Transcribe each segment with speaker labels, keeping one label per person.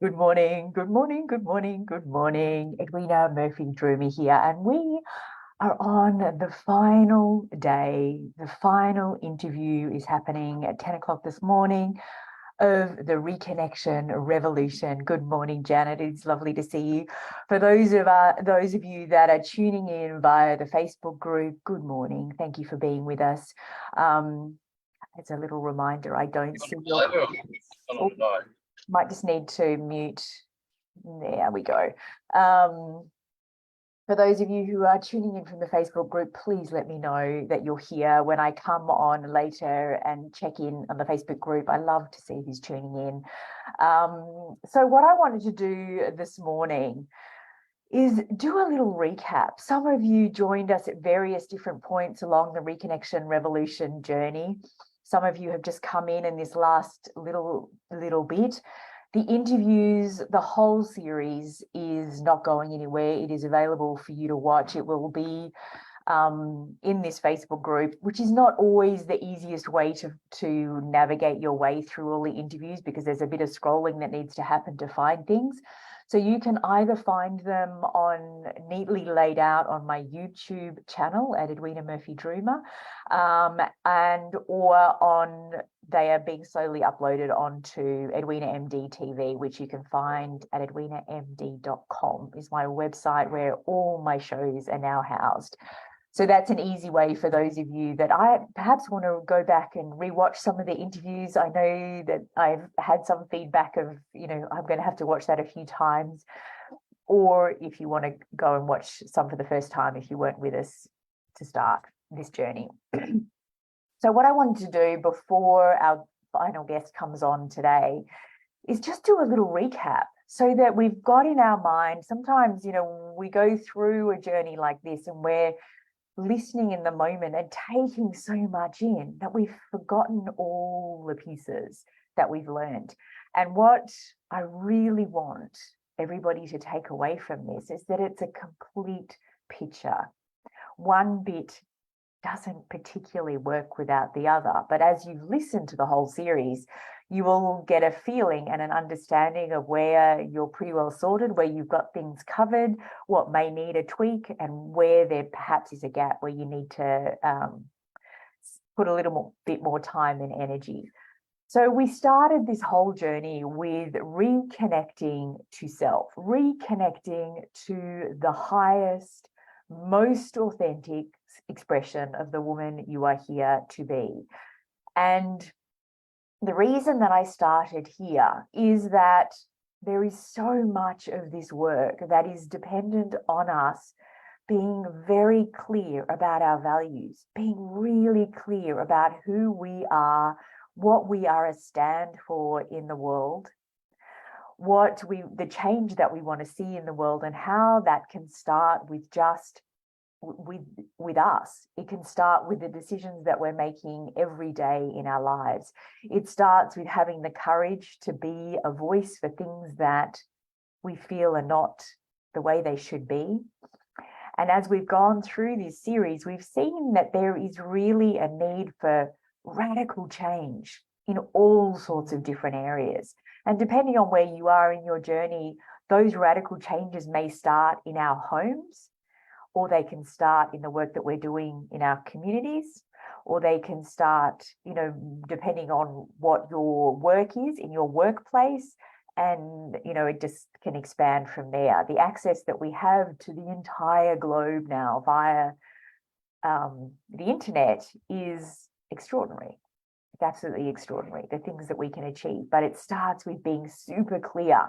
Speaker 1: Good morning, good morning, good morning, good morning. Edwina Murphy-Droomer here, and we are on the final day. The final interview is happening at 10 o'clock this morning of the Reconnection Revolution. Good morning, Janet. It's lovely to see you. For those of you that are tuning in via the Facebook group, good morning. Thank you for being with us. As a little reminder, I don't see your. Oh, might just need to mute. There we go. For those of you who are tuning in from the Facebook group, please let me know that you're here when I come on later and check in on the Facebook group. I love to see who's tuning in. So what I wanted to do this morning is do a little recap. Some of you joined us at various different points along the Reconnection Revolution journey. Some of you have just come in this last little bit. The interviews, the whole series is not going anywhere. It is available for you to watch. It will be in this Facebook group, which is not always the easiest way to navigate your way through all the interviews because there's a bit of scrolling that needs to happen to find things. So you can either find them on neatly laid out on my YouTube channel at Edwina Murphy-Droomer, they are being slowly uploaded onto Edwina MD TV, which you can find at edwinamd.com is my website where all my shows are now housed. So that's an easy way for those of you that I perhaps want to go back and rewatch some of the interviews. I know that I've had some feedback of, I'm going to have to watch that a few times. Or if you want to go and watch some for the first time, if you weren't with us to start this journey. So what I wanted to do before our final guest comes on today is just do a little recap so that we've got in our mind. Sometimes, we go through a journey like this and we're listening in the moment and taking so much in that we've forgotten all the pieces that we've learned. And what I really want everybody to take away from this is that it's a complete picture. One bit doesn't particularly work without the other, but as you've listened to the whole series, you will get a feeling and an understanding of where you're pretty well sorted, where you've got things covered, what may need a tweak, and where there perhaps is a gap where you need to put a little bit more time and energy. So we started this whole journey with reconnecting to self, reconnecting to the highest, most authentic expression of the woman you are here to be. And the reason that I started here is that there is so much of this work that is dependent on us being very clear about our values, being really clear about who we are, what we are a stand for in the world, the change that we want to see in the world, and how that can start with just with us. It can start with the decisions that we're making every day in our lives. It starts with having the courage to be a voice for things that we feel are not the way they should be. And as we've gone through this series, we've seen that there is really a need for radical change in all sorts of different areas. And depending on where you are in your journey, those radical changes may start in our homes, or they can start in the work that we're doing in our communities, or they can start, depending on what your work is in your workplace. And, it just can expand from there. The access that we have to the entire globe now via the internet is extraordinary. It's absolutely extraordinary, the things that we can achieve. But it starts with being super clear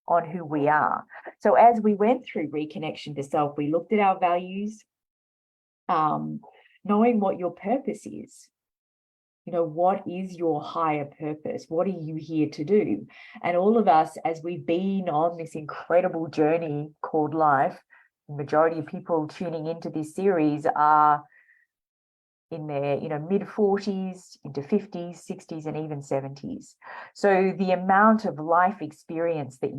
Speaker 1: on who we are. So as we went through reconnection to self, we looked at our values, knowing what your purpose is. What is your higher purpose? What are you here to do? And all of us, as we've been on this incredible journey called life, the majority of people tuning into this series are in their mid-40s into 50s, 60s, and even 70s. So the amount of life experience that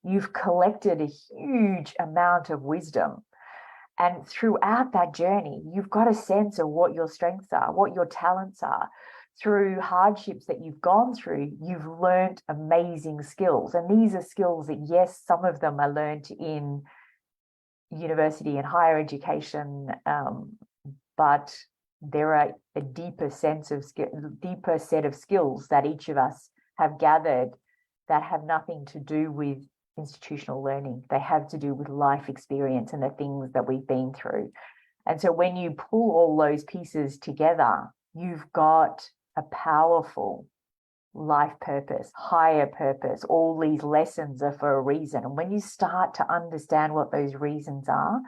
Speaker 1: you've collected a huge amount of wisdom. And throughout that journey, you've got a sense of what your strengths are, what your talents are. Through hardships that you've gone through, you've learned amazing skills. And these are skills that, yes, some of them are learned in university and higher education, but there are a deeper set of skills that each of us have gathered that have nothing to do with institutional learning. They have to do with life experience and the things that we've been through. And so when you pull all those pieces together, you've got a powerful life purpose, higher purpose. All these lessons are for a reason. And when you start to understand what those reasons are,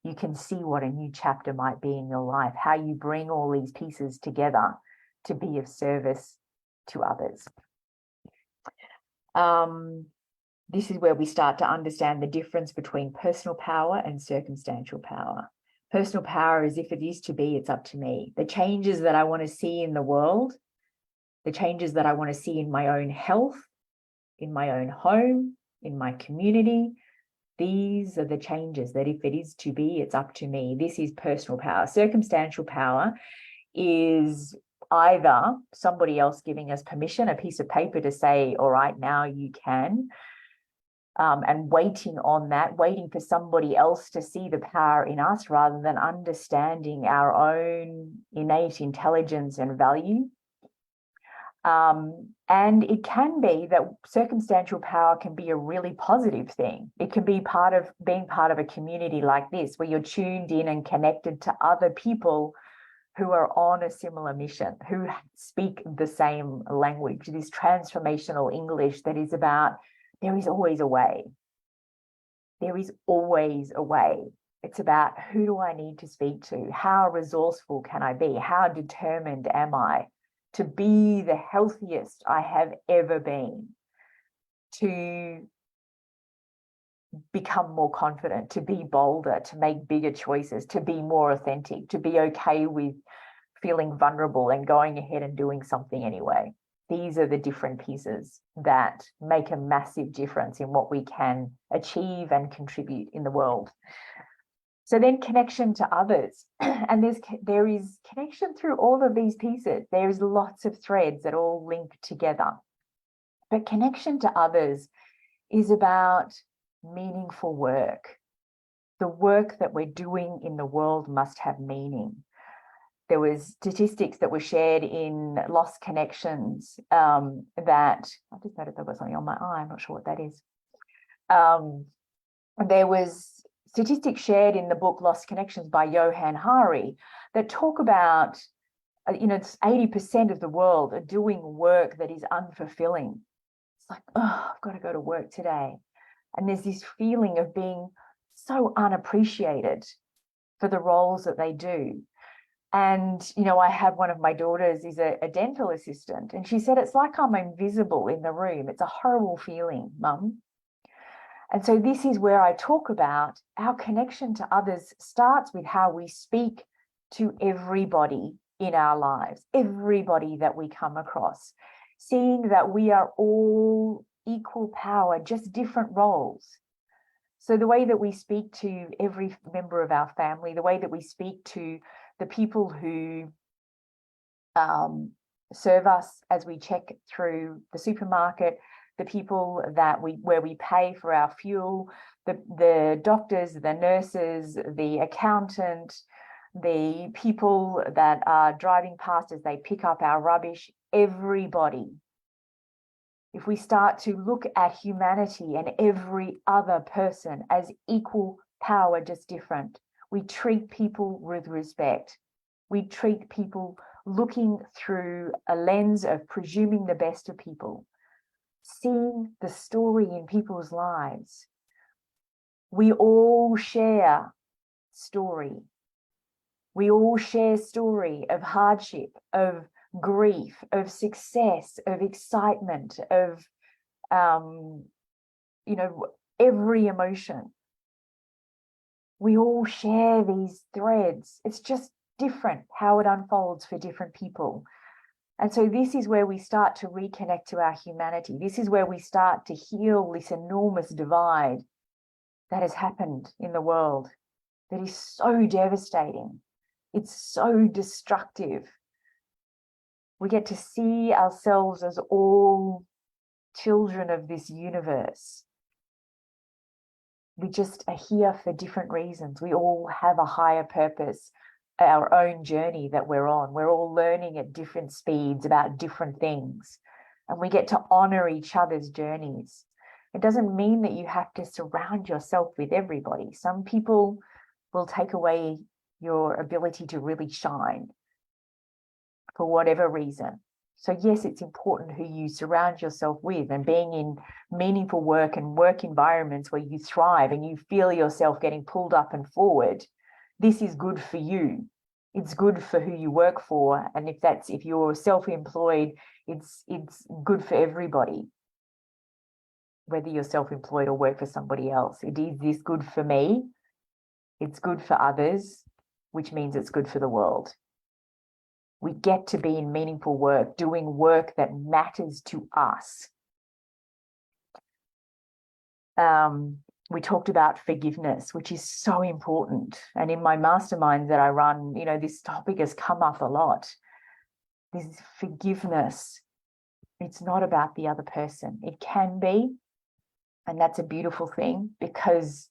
Speaker 1: you can see what a new chapter might be in your life, how you bring all these pieces together to be of service to others. This is where we start to understand the difference between personal power and circumstantial power. Personal power is if it is to be, it's up to me. The changes that I want to see in the world, the changes that I want to see in my own health, in my own home, in my community, these are the changes that if it is to be, it's up to me. This is personal power. Circumstantial power is either somebody else giving us permission, a piece of paper to say, all right, now you can, and waiting on that, waiting for somebody else to see the power in us rather than understanding our own innate intelligence and value. And it can be that circumstantial power can be a really positive thing. It can be part of being part of a community like this, where you're tuned in and connected to other people who are on a similar mission, who speak the same language, this transformational English that is about, there is always a way. There is always a way. It's about, who do I need to speak to? How resourceful can I be? How determined am I to be the healthiest I have ever been, to become more confident, to be bolder, to make bigger choices, to be more authentic, to be okay with feeling vulnerable and going ahead and doing something anyway. These are the different pieces that make a massive difference in what we can achieve and contribute in the world. So then connection to others, and there is connection through all of these pieces. There's lots of threads that all link together. But connection to others is about meaningful work. The work that we're doing in the world must have meaning. There was statistics that were shared in Lost Connections that, I just noticed there was something on my eye, I'm not sure what that is. There was statistics shared in the book Lost Connections by Johann Hari that talk about, it's 80% of the world are doing work that is unfulfilling. It's like, oh, I've got to go to work today. And there's this feeling of being so unappreciated for the roles that they do. And, I have one of my daughters is a dental assistant, and she said, it's like I'm invisible in the room. It's a horrible feeling, Mum. And so this is where I talk about our connection to others starts with how we speak to everybody in our lives, everybody that we come across, seeing that we are all equal power, just different roles. So the way that we speak to every member of our family, the way that we speak to the people who serve us as we check through the supermarket, the people where we pay for our fuel, the doctors, the nurses, the accountant, the people that are driving past as they pick up our rubbish, everybody. If we start to look at humanity and every other person as equal power, just different, we treat people with respect. We treat people looking through a lens of presuming the best of people, seeing the story in people's lives. We all share story. We all share story of hardship, of grief, of success, of excitement, of, every emotion. We all share these threads. It's just different how it unfolds for different people. And so this is where we start to reconnect to our humanity. This is where we start to heal this enormous divide that has happened in the world. that is so devastating. It's so destructive. We get to see ourselves as all children of this universe. We just are here for different reasons. We all have a higher purpose, our own journey that we're on. We're all learning at different speeds about different things, and we get to honor each other's journeys. It doesn't mean that you have to surround yourself with everybody. Some people will take away your ability to really shine for whatever reason. So yes, it's important who you surround yourself with, and being in meaningful work and work environments where you thrive and you feel yourself getting pulled up and forward. This is good for you. It's good for who you work for. And if you're self-employed, it's good for everybody, whether you're self-employed or work for somebody else. Is this good for me? It's good for others, which means it's good for the world. We get to be in meaningful work, doing work that matters to us. We talked about forgiveness, which is so important. And in my masterminds that I run, this topic has come up a lot. This forgiveness. It's not about the other person. It can be, and that's a beautiful thing, because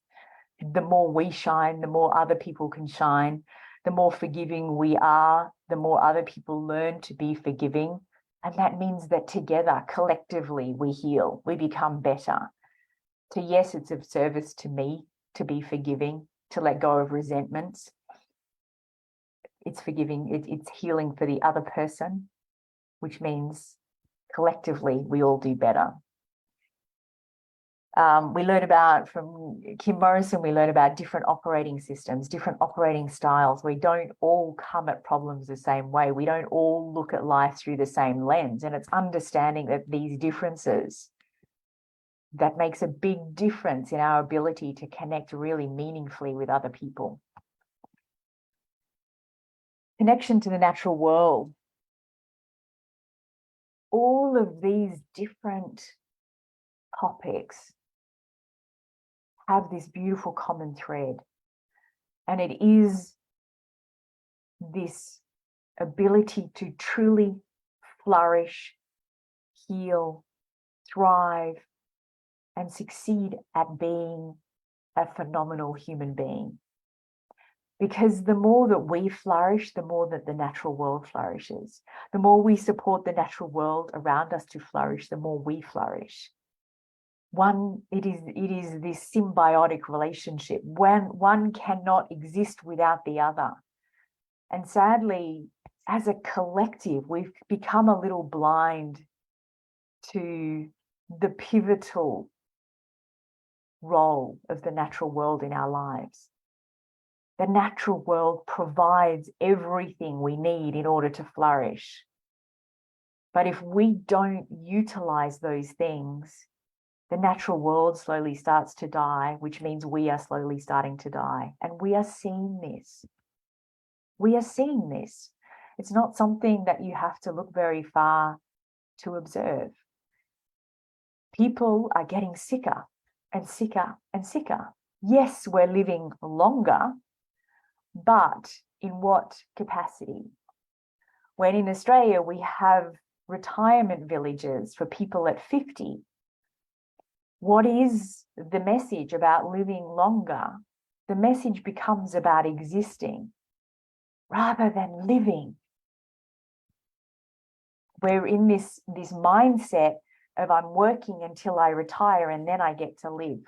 Speaker 1: the more we shine, the more other people can shine. The more forgiving we are, the more other people learn to be forgiving. And that means that together, collectively, we heal, we become better. So yes, it's of service to me to be forgiving, to let go of resentments. It's forgiving, it's healing for the other person, which means collectively we all do better. We learn about, from Kim Morrison, we learn about different operating systems, different operating styles. We don't all come at problems the same way. We don't all look at life through the same lens. And it's understanding that these differences, that makes a big difference in our ability to connect really meaningfully with other people. Connection to the natural world. All of these different topics have this beautiful common thread, and it is this ability to truly flourish, heal, thrive, and succeed at being a phenomenal human being. Because the more that we flourish, the more that the natural world flourishes. The more we support the natural world around us to flourish, the more we flourish. It is this symbiotic relationship when one cannot exist without the other. And sadly, as a collective, we've become a little blind to the pivotal role of the natural world in our lives. The natural world provides everything we need in order to flourish. But if we don't utilize those things, the natural world slowly starts to die, which means we are slowly starting to die. And we are seeing this. We are seeing this. It's not something that you have to look very far to observe. People are getting sicker and sicker and sicker. Yes, we're living longer, but in what capacity? When in Australia, we have retirement villages for people at 50. What is the message about living longer? The message becomes about existing rather than living. We're in this mindset of I'm working until I retire and then I get to live.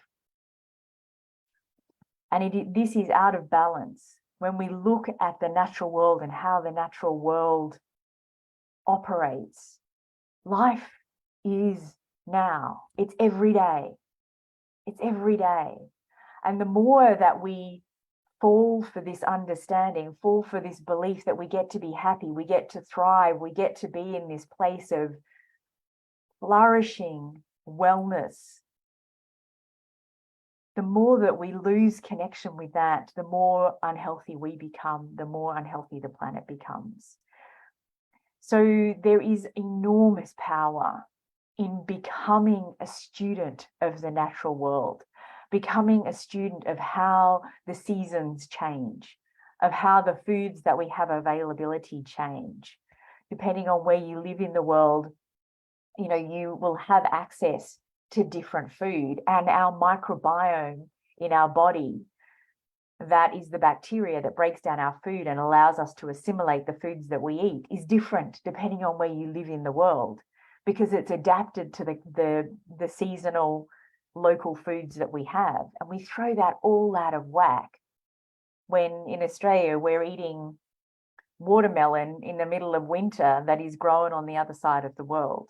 Speaker 1: And this is out of balance. When we look at the natural world and how the natural world operates, life is now. It's every day. It's every day. And the more that we fall for this understanding, fall for this belief that we get to be happy, we get to thrive, we get to be in this place of flourishing wellness, the more that we lose connection with that, the more unhealthy we become, the more unhealthy the planet becomes. So there is enormous power in becoming a student of the natural world. becoming a student of how the seasons change, of how the foods that we have availability change. Depending on where you live in the world, you know, you will have access to different food, and our microbiome in our body, that is the bacteria that breaks down our food and allows us to assimilate the foods that we eat, is different depending on where you live in the world, because it's adapted to the seasonal local foods that we have. And we throw that all out of whack when in Australia we're eating watermelon in the middle of winter that is grown on the other side of the world.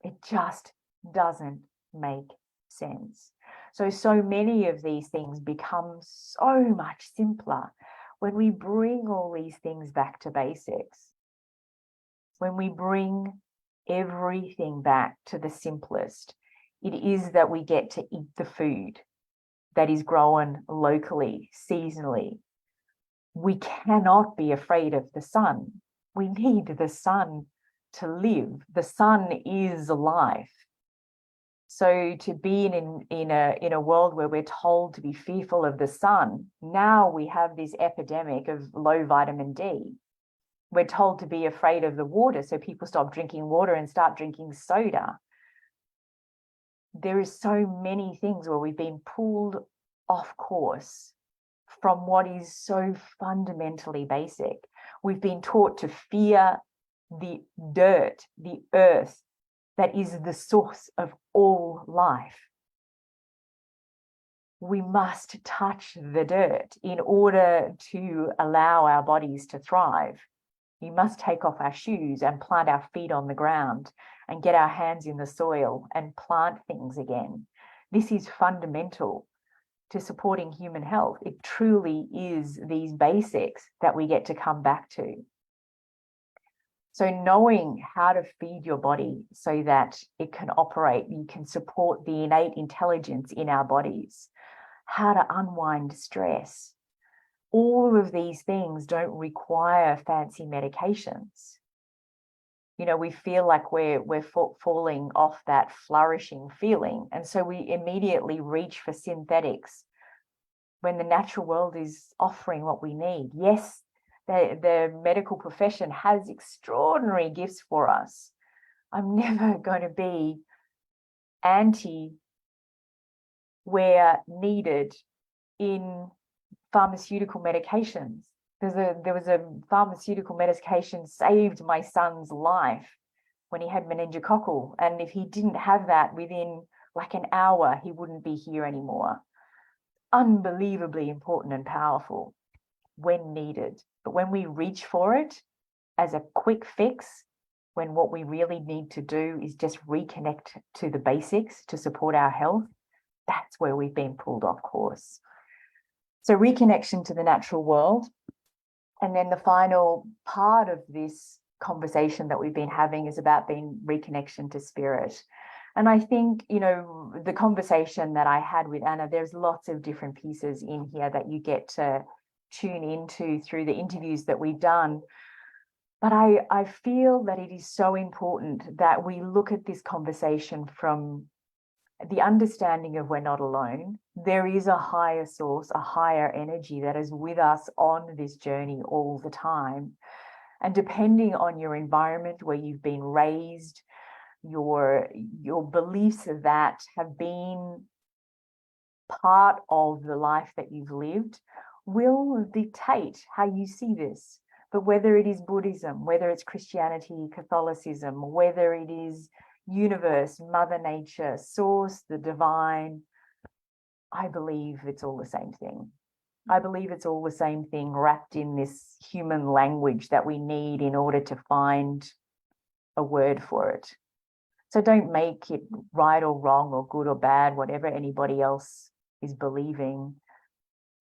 Speaker 1: It just doesn't make sense. So many of these things become so much simpler when we bring all these things back to basics, when we bring everything back to the simplest. It is that we get to eat the food that is grown locally, seasonally. We cannot be afraid of the sun. We need the sun to live. The sun is life. So to be in a world where we're told to be fearful of the sun, now we have this epidemic of low vitamin D. We're told to be afraid of the water, so people stop drinking water and start drinking soda. There is so many things where we've been pulled off course from what is so fundamentally basic. We've been taught to fear the dirt, the earth, that is the source of all life. We must touch the dirt in order to allow our bodies to thrive. We must take off our shoes and plant our feet on the ground and get our hands in the soil and plant things again. This is fundamental to supporting human health. It truly is these basics that we get to come back to. So knowing how to feed your body so that it can operate, you can support the innate intelligence in our bodies, how to unwind stress. All of these things don't require fancy medications. You know, we feel like we're falling off that flourishing feeling. And so we immediately reach for synthetics when the natural world is offering what we need. Yes, the medical profession has extraordinary gifts for us. I'm never going to be anti where needed in pharmaceutical medications. There was a pharmaceutical medication saved my son's life when he had meningococcal. And if he didn't have that within like an hour, he wouldn't be here anymore. Unbelievably important and powerful when needed. But when we reach for it as a quick fix, when what we really need to do is just reconnect to the basics to support our health, that's where we've been pulled off course. So reconnection to the natural world. And then the final part of this conversation that we've been having is about being reconnection to spirit. And I think, you know, the conversation that I had with Anna, there's lots of different pieces in here that you get to tune into through the interviews that we've done. But I feel that it is so important that we look at this conversation from the understanding of we're not alone. There is a higher source, a higher energy that is with us on this journey all the time. And depending on your environment, where you've been raised, your beliefs that have been part of the life that you've lived will dictate how you see this. But whether it is Buddhism, whether it's Christianity, Catholicism, whether it is universe, Mother Nature, Source, the divine, I believe it's all the same thing. I believe it's all the same thing wrapped in this human language that we need in order to find a word for it. So don't make it right or wrong or good or bad, whatever anybody else is believing.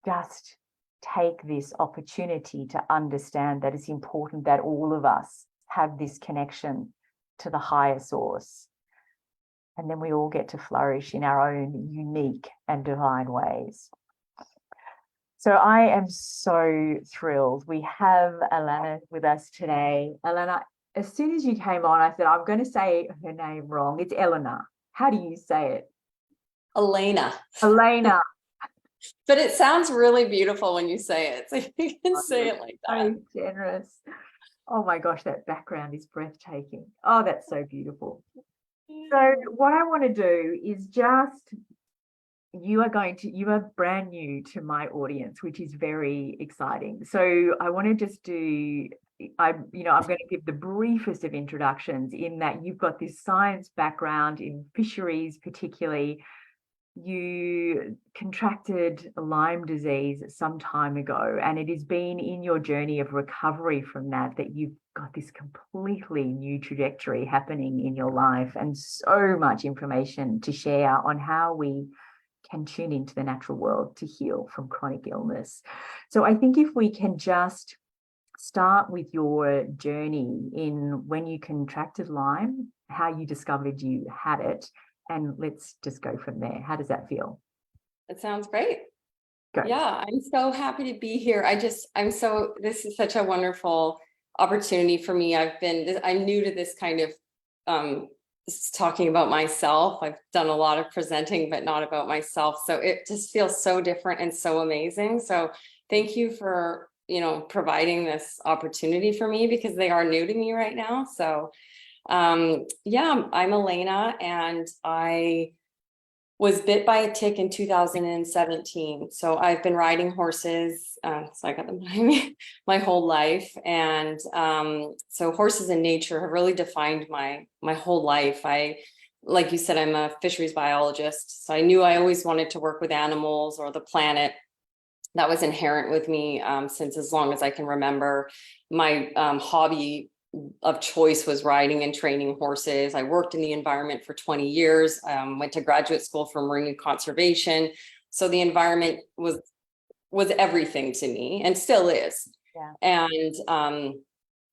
Speaker 1: Just take this opportunity to understand that it's important that all of us have this connection to the higher source. And then we all get to flourish in our own unique and divine ways. So I am so thrilled. We have Alayna with us today. Alayna, as soon as you came on, I said, I'm going to say her name wrong. It's Eleanor. How do you say it?
Speaker 2: Alayna.
Speaker 1: Alayna.
Speaker 2: But it sounds really beautiful when you say it. So you can say it like that.
Speaker 1: So generous. Oh my gosh, that background is breathtaking. Oh, that's so beautiful. So what I want to do is just, you are brand new to my audience, which is very exciting. So I want to just do, I'm going to give the briefest of introductions in that you've got this science background in fisheries, particularly. You contracted Lyme disease some time ago, and it has been in your journey of recovery from that you've got this completely new trajectory happening in your life, and so much information to share on how we can tune into the natural world to heal from chronic illness. So I think if we can just start with your journey in when you contracted Lyme, how you discovered you had it, and let's just go from there. How does that feel?
Speaker 2: It sounds great.
Speaker 1: Go.
Speaker 2: Yeah, I'm so happy to be here. This is such a wonderful opportunity for me. I'm new to this kind of talking about myself. I've done a lot of presenting, but not about myself. So it just feels so different and so amazing. So thank you for, providing this opportunity for me, because they are new to me right now. So yeah, I'm Alayna, and I was bit by a tick in 2017. So I've been riding horses. So I got them behind me my whole life. And so horses and nature have really defined my whole life. Like you said, I'm a fisheries biologist. So I knew I always wanted to work with animals or the planet. That was inherent with me since as long as I can remember. My hobby of choice was riding and training horses. I worked in the environment for 20 years, went to graduate school for marine conservation. So the environment was everything to me, and still is.
Speaker 1: Yeah.
Speaker 2: And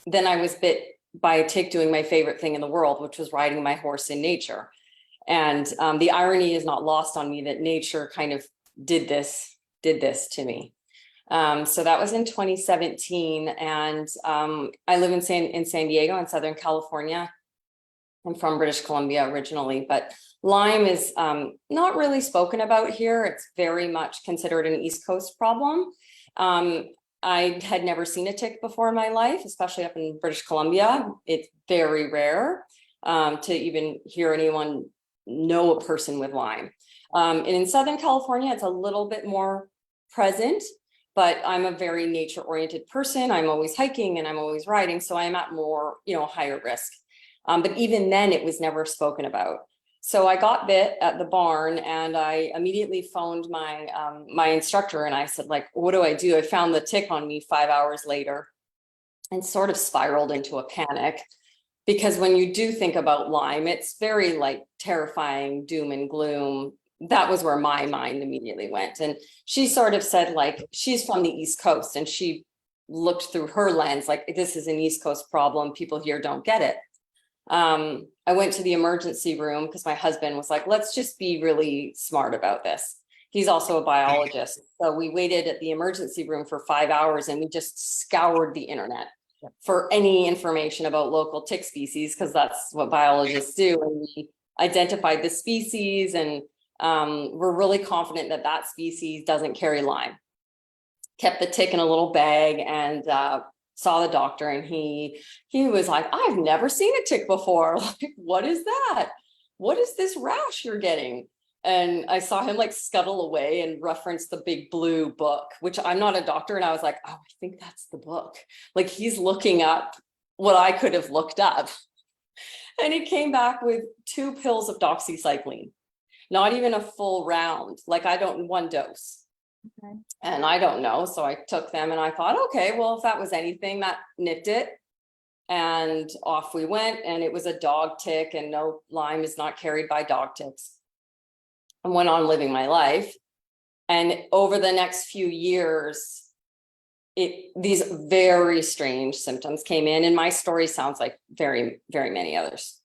Speaker 2: then I was bit by a tick doing my favorite thing in the world, which was riding my horse in nature. And the irony is not lost on me that nature kind of did this to me. So that was in 2017, and I live in San Diego in Southern California. I'm from British Columbia originally, but Lyme is not really spoken about here. It's very much considered an East Coast problem. I had never seen a tick before in my life, especially up in British Columbia. It's very rare to even hear anyone know a person with Lyme. And in Southern California, it's a little bit more present, but I'm a very nature-oriented person. I'm always hiking and I'm always riding, so I'm at more, higher risk. But even then, it was never spoken about. So I got bit at the barn, and I immediately phoned my my instructor, and I said, like, what do I do? I found the tick on me 5 hours later, and sort of spiraled into a panic, because when you do think about Lyme, it's very like terrifying, doom and gloom. That was where my mind immediately went. And she sort of said, like, she's from the East Coast, and she looked through her lens, like, this is an East Coast problem. People here don't get it. I went to the emergency room because my husband was like, let's just be really smart about this. He's also a biologist. So we waited at the emergency room for 5 hours, and we just scoured the internet for any information about local tick species, because that's what biologists do. And we identified the species, and we're really confident that that species doesn't carry Lyme. Kept the tick in a little bag, and saw the doctor, and he was like, I've never seen a tick before. Like, what is that? What is this rash you're getting? And I saw him like scuttle away and reference the big blue book, which I'm not a doctor. And I was like, oh, I think that's the book. Like, he's looking up what I could have looked up. And he came back with 2 pills of doxycycline, not even a full round, like one dose.
Speaker 1: Okay.
Speaker 2: And I don't know. So I took them, and I thought, okay, well, if that was anything, that nipped it. And off we went. And it was a dog tick, and no, Lyme is not carried by dog ticks. I went on living my life. And over the next few years, these very strange symptoms came in. And my story sounds like very, very many others.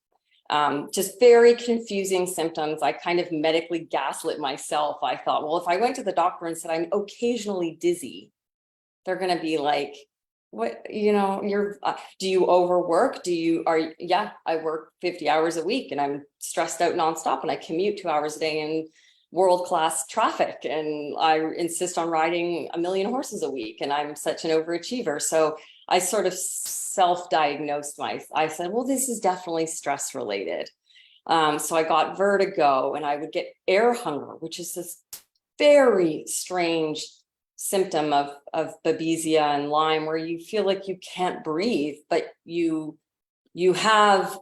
Speaker 2: Just very confusing symptoms. I kind of medically gaslit myself. I thought, well, if I went to the doctor and said I'm occasionally dizzy, they're going to be like, what, do you overwork? Yeah, I work 50 hours a week, and I'm stressed out nonstop, and I commute 2 hours a day, and world-class traffic, and I insist on riding 1,000,000 horses a week, and I'm such an overachiever. So I sort of self-diagnosed I said, well, this is definitely stress related. So I got vertigo, and I would get air hunger, which is this very strange symptom of babesia and Lyme, where you feel like you can't breathe, but you have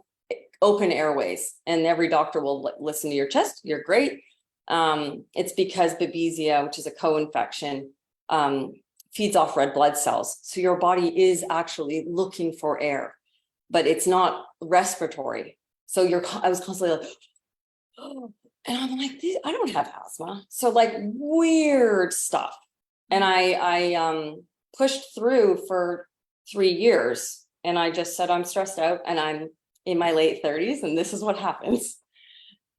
Speaker 2: open airways, and every doctor will listen to your chest. You're great. It's because babesia, which is a co-infection, feeds off red blood cells. So your body is actually looking for air, but it's not respiratory. So I was constantly like, oh, and I'm like, I don't have asthma. So like weird stuff. And I pushed through for 3 years, and I just said, I'm stressed out and I'm in my late 30s and this is what happens.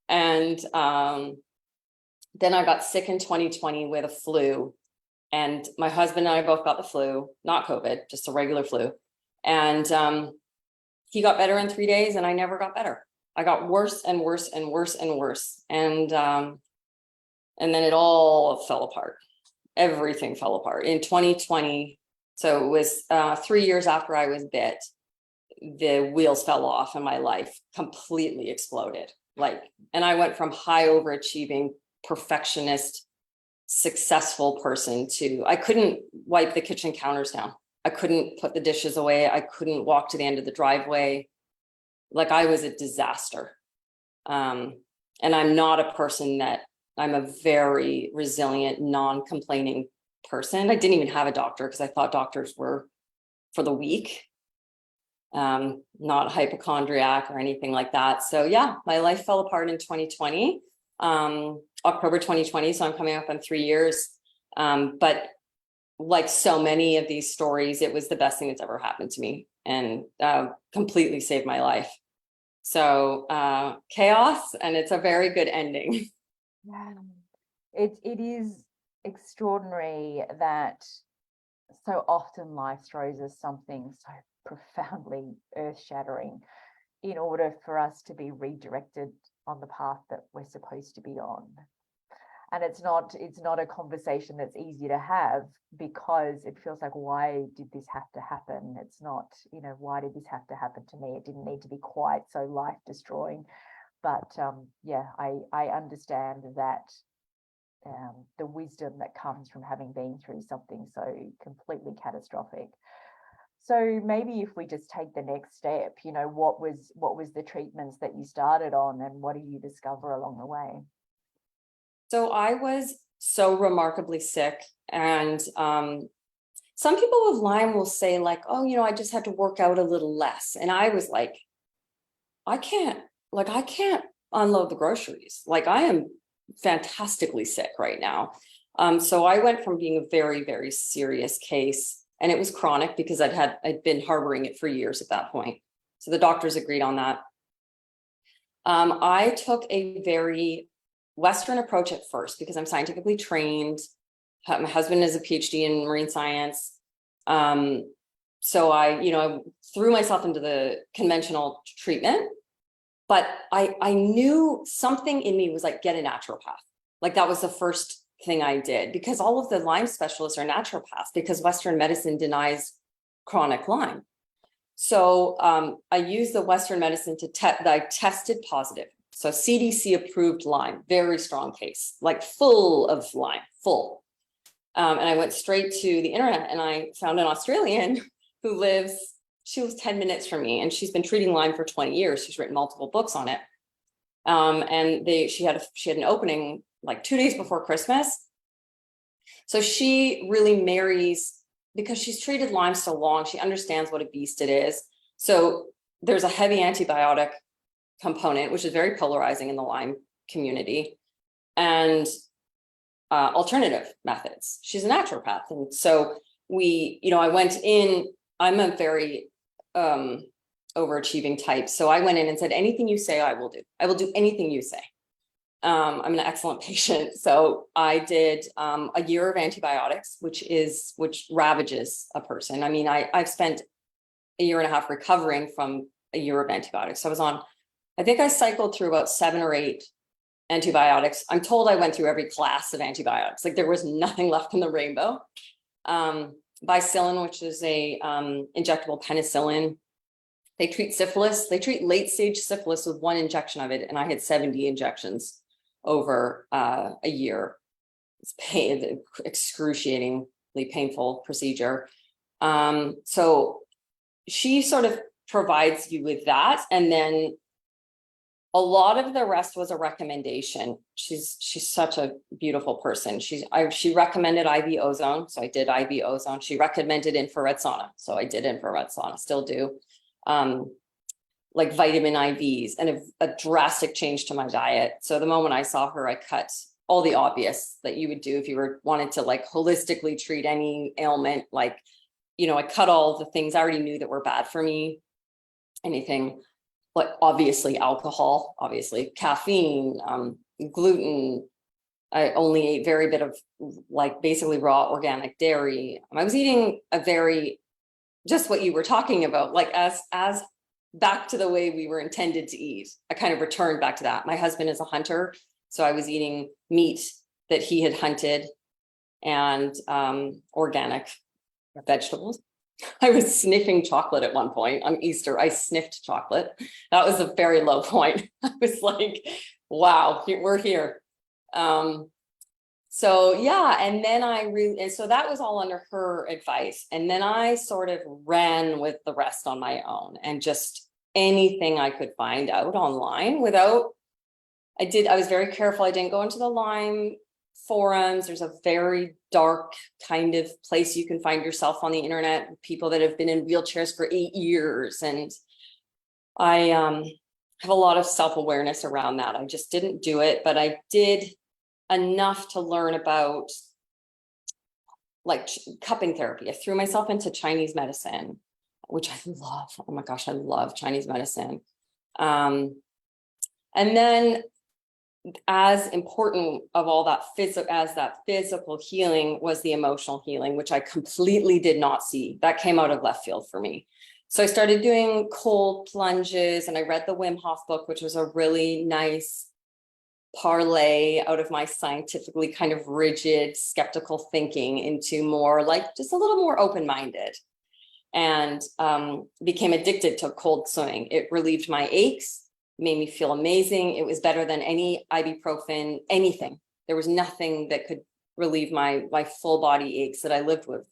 Speaker 2: And then I got sick in 2020 with a flu, and my husband and I both got the flu, not COVID, just a regular flu. And he got better in 3 days and I never got better. I got worse and worse and worse and worse. And then it all fell apart. Everything fell apart in 2020. So it was 3 years after I was bit, the wheels fell off and my life completely exploded. And I went from high overachieving, perfectionist, successful person to, I couldn't wipe the kitchen counters down. I couldn't put the dishes away. I couldn't walk to the end of the driveway. Like, I was a disaster. And I'm not a person I'm a very resilient, non-complaining person. I didn't even have a doctor because I thought doctors were for the weak, not hypochondriac or anything like that. So yeah, my life fell apart in 2020, October 2020. So I'm coming up on 3 years. But like so many of these stories, it was the best thing that's ever happened to me, and completely saved my life. So chaos, and it's a very good ending.
Speaker 1: Yeah, it is extraordinary that so often life throws us something so profoundly earth-shattering in order for us to be redirected on the path that we're supposed to be on. And it's not a conversation that's easy to have, because it feels like, why did this have to happen? It's not, why did this have to happen to me? It didn't need to be quite so life destroying. But yeah, I understand that the wisdom that comes from having been through something so completely catastrophic. So maybe if we just take the next step, what was the treatments that you started on, and what did you discover along the way?
Speaker 2: So I was so remarkably sick, and some people with Lyme will say like, oh, I just had to work out a little less. And I was like, I can't unload the groceries. Like, I am fantastically sick right now. So I went from being a very, very serious case, and it was chronic because I'd been harboring it for years at that point. So the doctors agreed on that. I took a very Western approach at first because I'm scientifically trained. My husband is a PhD in marine science. So I threw myself into the conventional treatment, but I knew something in me was like, get a naturopath. Like, that was the first thing I did, because all of the Lyme specialists are naturopaths, because Western medicine denies chronic Lyme. So I used the Western medicine I tested positive. So CDC approved Lyme, very strong case, like full of Lyme, full. And I went straight to the internet, and I found an Australian who she was 10 minutes from me, and she's been treating Lyme for 20 years. She's written multiple books on it. And she had an opening like 2 days before Christmas. So she really marries, because she's treated Lyme so long, she understands what a beast it is. So there's a heavy antibiotic component, which is very polarizing in the Lyme community, and alternative methods. She's a naturopath. And so I went in, I'm a very overachieving type. So I went in and said, anything you say, I will do. I will do anything you say. I'm an excellent patient. So I did a year of antibiotics, which ravages a person. I mean, I've spent a year and a half recovering from a year of antibiotics. So I think I cycled through about 7 or 8 antibiotics. I'm told I went through every class of antibiotics. Like there was nothing left in the rainbow. Bicillin, which is a injectable penicillin. They treat syphilis. They treat late stage syphilis with one injection of it. And I had 70 injections over a year. It's excruciatingly painful procedure. So she sort of provides you with that. And then a lot of the rest was a recommendation. She's such a beautiful person. She recommended IV ozone. So I did IV ozone. She recommended infrared sauna. So I did infrared sauna, still do. Like vitamin IVs and a drastic change to my diet. So the moment I saw her, I cut all the obvious that you would do if you wanted to like holistically treat any ailment. Like, I cut all the things I already knew that were bad for me. Anything like obviously alcohol, obviously caffeine, gluten. I only ate very bit of like basically raw organic dairy. I was eating just what you were talking about, like as back to the way we were intended to eat. I kind of returned back to that. My husband is a hunter, so I was eating meat that he had hunted and organic vegetables. I was sniffing chocolate at one point on Easter. I sniffed chocolate. That was a very low point. I was like, wow, we're here. So yeah, and then and so that was all under her advice. And then I sort of ran with the rest on my own and just anything I could find out online I was very careful. I didn't go into the Lyme forums. There's a very dark kind of place you can find yourself on the internet, people that have been in wheelchairs for 8 years. And I have a lot of self-awareness around that. I just didn't do it, but I did enough to learn about like cupping therapy. I threw myself into Chinese medicine, which I love. Oh my gosh, I love Chinese medicine. And then as important of all that physical healing was the emotional healing, which I completely did not see. That came out of left field for me. So I started doing cold plunges and I read the Wim Hof book, which was a really nice parlay out of my scientifically kind of rigid, skeptical thinking into more like just a little more open-minded, and became addicted to cold swimming. It relieved my aches, made me feel amazing. It was better than any ibuprofen, anything. There was nothing that could relieve my full body aches that I lived with.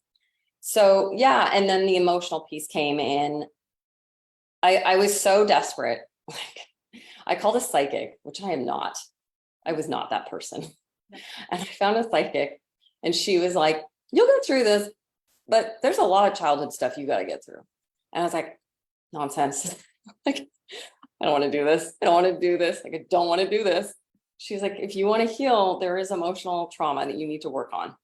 Speaker 2: So yeah, and then the emotional piece came in. I was so desperate. Like I called a psychic, which I am not. I was not that person. And I found a psychic and she was like, you'll get through this, but there's a lot of childhood stuff you got to get through. And I was like, nonsense. Like, I don't want to do this. I don't want to do this. Like, I don't want to do this. She's like, if you want to heal, there is emotional trauma that you need to work on.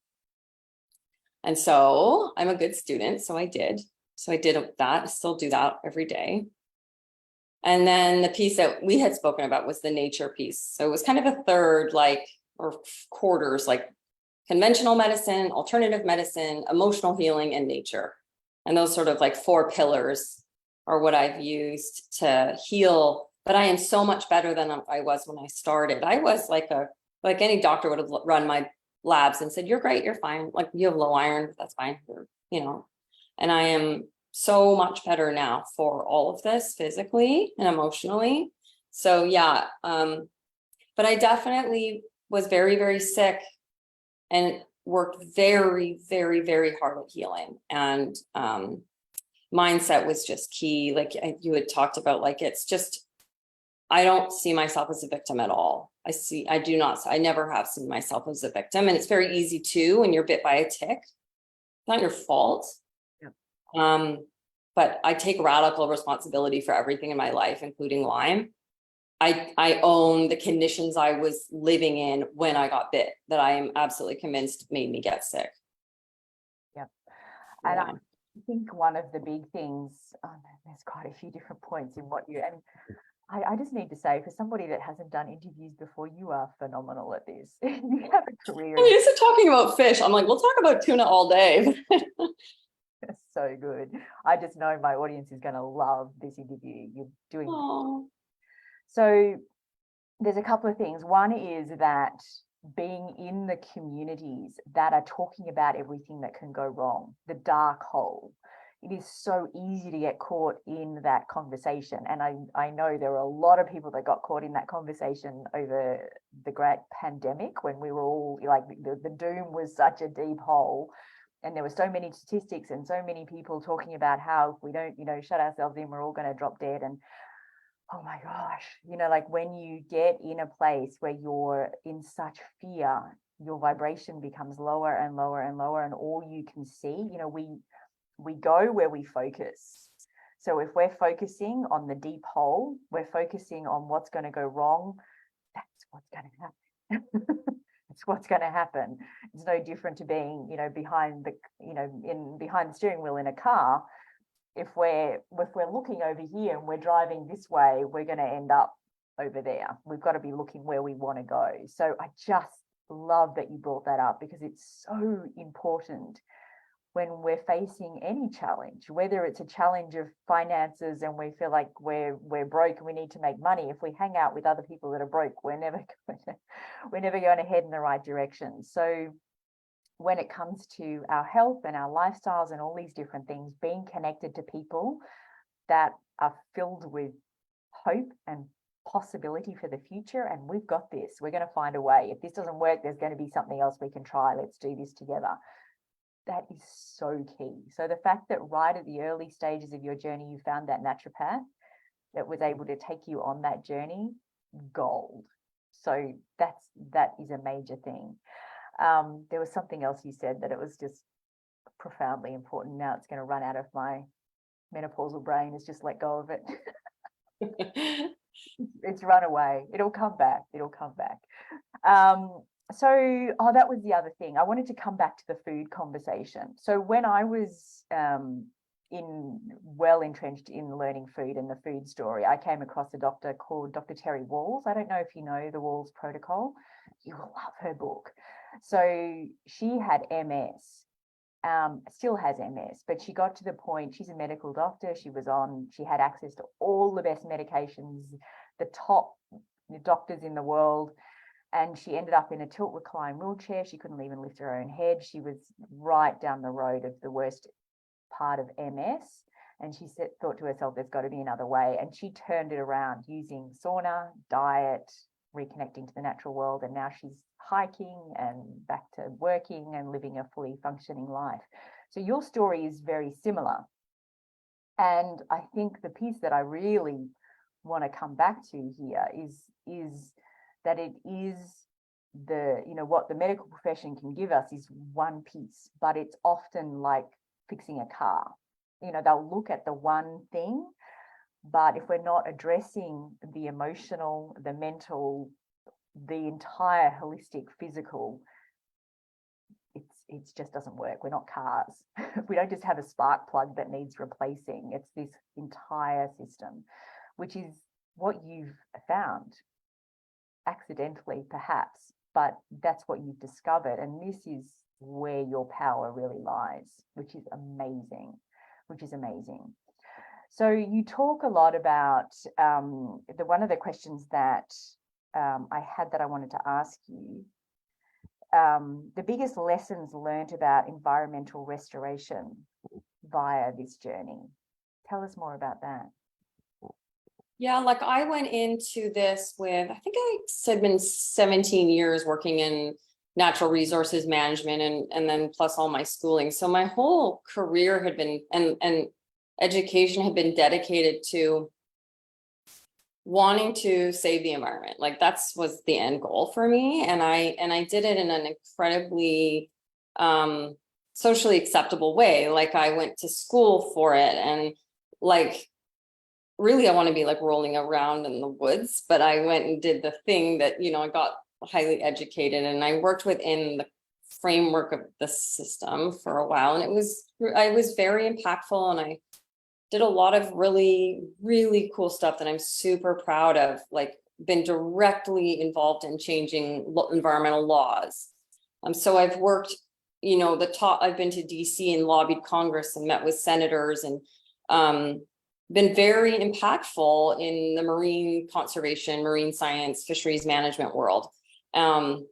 Speaker 2: And so I'm a good student. So I did. So I did that. I still do that every day. And then the piece that we had spoken about was the nature piece. So it was kind of a third, like, or quarters, like conventional medicine, alternative medicine, emotional healing, and nature. And those sort of like 4 pillars are what I've used to heal. But I am so much better than I was when I started. I was like any doctor would have run my labs and said, you're great, you're fine. Like you have low iron, that's fine. And I am so much better now for all of this physically and emotionally. So yeah, but I definitely was very, very sick and worked very, very, very hard at healing. And mindset was just key. Like you had talked about, like, it's just, I don't see myself as a victim at all. I never have seen myself as a victim. And it's very easy to, when you're bit by a tick, it's not your fault. Yeah. But I take radical responsibility for everything in my life, including Lyme. I own the conditions I was living in when I got bit, that I am absolutely convinced made me get sick.
Speaker 1: Yeah. And I think one of the big things, there's quite a few different points in what you, and I just need to say, for somebody that hasn't done interviews before, you are phenomenal at this. You have a career.
Speaker 2: I'm used to talking about fish. I'm like, we'll talk about tuna all day.
Speaker 1: That's so good. I just know my audience is going to love this interview. You're doing.
Speaker 2: Aww.
Speaker 1: So there's a couple of things. One is that being in the communities that are talking about everything that can go wrong, the dark hole, it is so easy to get caught in that conversation. And I know there were a lot of people that got caught in that conversation over the great pandemic, when we were all like, the doom was such a deep hole. And there were so many statistics and so many people talking about how if we don't, shut ourselves in, we're all going to drop dead. And oh my gosh, like when you get in a place where you're in such fear, your vibration becomes lower and lower and lower, and all you can see, we go where we focus. So if we're focusing on the deep hole, we're focusing on what's going to go wrong, that's what's going to happen. It's what's going to happen. It's no different to being, behind the steering wheel in a car. If we're looking over here and we're driving this way, we're going to end up over there. We've got to be looking where we want to go. So I just love that you brought that up, because it's so important when we're facing any challenge, whether it's a challenge of finances and we feel like we're broke and we need to make money. If we hang out with other people that are broke, we're never going to head in the right direction. So when it comes to our health and our lifestyles and all these different things, being connected to people that are filled with hope and possibility for the future, and we've got this, we're going to find a way. If this doesn't work, there's going to be something else we can try. Let's do this together. That is so key. So the fact that right at the early stages of your journey, you found that naturopath that was able to take you on that journey, gold. So that is a major thing. There was something else you said that it was just profoundly important. Now it's going to run out of my menopausal brain. It's just let go of it. It's run away. It'll come back. That was the other thing. I wanted to come back to the food conversation. So when I was entrenched in learning food and the food story, I came across a doctor called Dr. Terry Walls. I don't know if you know the Walls Protocol. You will love her book. So she had MS, still has MS, but she got to the point, she's a medical doctor. She had access to all the best medications, the top doctors in the world. And she ended up in a tilt recline wheelchair. She couldn't even lift her own head. She was right down the road of the worst part of MS. And she thought to herself, there's got to be another way. And she turned it around using sauna, diet, reconnecting to the natural world. And now she's hiking and back to working and living a fully functioning life. So your story is very similar. And I think the piece that I really want to come back to here is that it is what the medical profession can give us is one piece, but it's often like fixing a car. They'll look at the one thing, but if we're not addressing the emotional, the mental, the entire holistic physical, it just doesn't work. We're not cars. We don't just have a spark plug that needs replacing. It's this entire system, which is what you've found. Accidentally, perhaps, but that's what you've discovered, and this is where your power really lies, which is amazing. So you talk a lot about one of the questions that I had that I wanted to ask you, the biggest lessons learned about environmental restoration via this journey. Tell us more about that.
Speaker 2: Yeah, like I went into this with, I think I said been 17 years working in natural resources management and then plus all my schooling. So my whole career had been, and education had been dedicated to wanting to save the environment. Like was the end goal for me. And I did it in an incredibly socially acceptable way. Like I went to school for it, and like, really, I want to be like rolling around in the woods, but I went and did the thing that, I got highly educated, and I worked within the framework of the system for a while. And I was very impactful, and I did a lot of really, really cool stuff that I'm super proud of, like been directly involved in changing environmental laws. So I've worked, I've been to DC and lobbied Congress and met with senators and been very impactful in the marine conservation, marine science, fisheries management world. And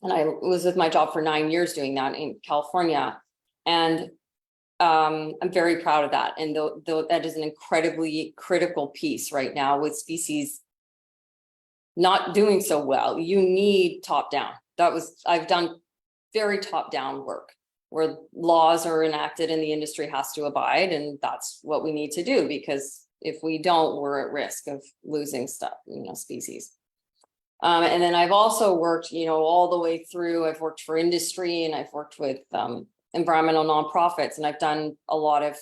Speaker 2: I was with my job for 9 years doing that in California. And I'm very proud of that. And though that is an incredibly critical piece right now with species not doing so well, you need top down. I've done very top down work where laws are enacted and the industry has to abide. And that's what we need to do, because if we don't, we're at risk of losing stuff, species. And then I've also worked, all the way through. I've worked for industry and I've worked with environmental nonprofits, and I've done a lot of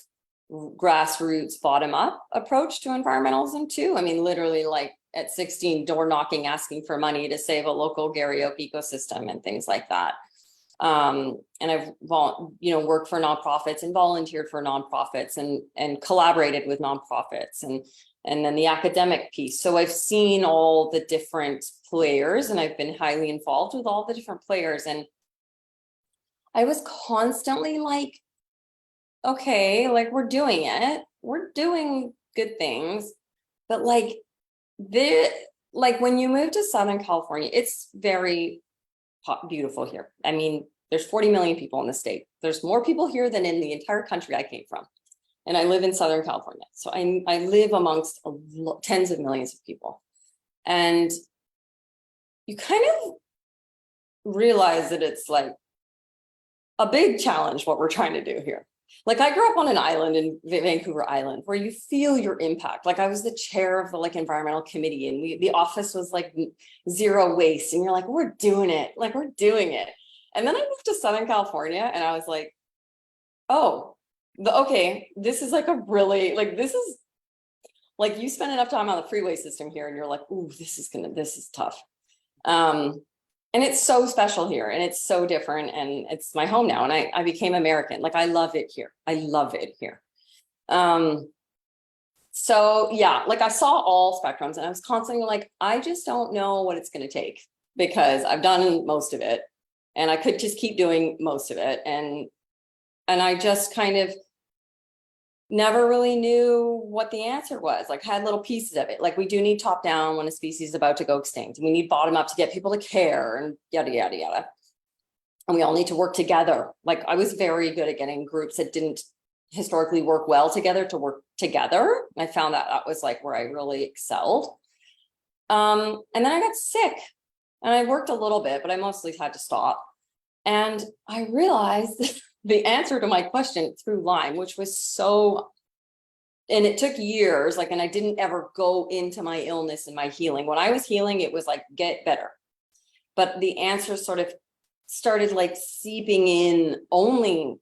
Speaker 2: grassroots bottom up approach to environmentalism too. I mean, literally like at 16, door knocking, asking for money to save a local Gary Oak ecosystem and things like that. And I've, worked for nonprofits and volunteered for nonprofits and collaborated with nonprofits and then the academic piece. So I've seen all the different players and I've been highly involved with all the different players. And I was constantly like, okay, like we're doing it. We're doing good things. But like when you move to Southern California, it's very beautiful here. I mean, there's 40 million people in the state. There's more people here than in the entire country I came from. And I live in Southern California. So I live amongst tens of millions of people. And you kind of realize that it's like a big challenge what we're trying to do here. Like I grew up on an island in Vancouver Island where you feel your impact. Like I was the chair of the environmental committee, and the office was like zero waste. And you're like, we're doing it. Like we're doing it. And then I moved to Southern California and I was like, oh, okay, this is like a really, this is like you spend enough time on the freeway system here and you're like, ooh, this is tough. And it's so special here and it's so different and it's my home now. And I became American. Like I love it here. I love it here. So yeah, like I saw all spectrums and I was constantly like, I just don't know what it's going to take because I've done most of it and I could just keep doing most of it. And I just kind of never really knew what the answer was. Like had little pieces of it. Like we do need top down when a species is about to go extinct. We need bottom up to get people to care and yada, yada, yada. And we all need to work together. Like I was very good at getting groups that didn't historically work well together to work together. I found that was like where I really excelled. And then I got sick and I worked a little bit, but I mostly had to stop. And I realized the answer to my question through Lyme, which was and it took years, and I didn't ever go into my illness and my healing. When I was healing, it was like, get better. But the answer sort of started seeping in only,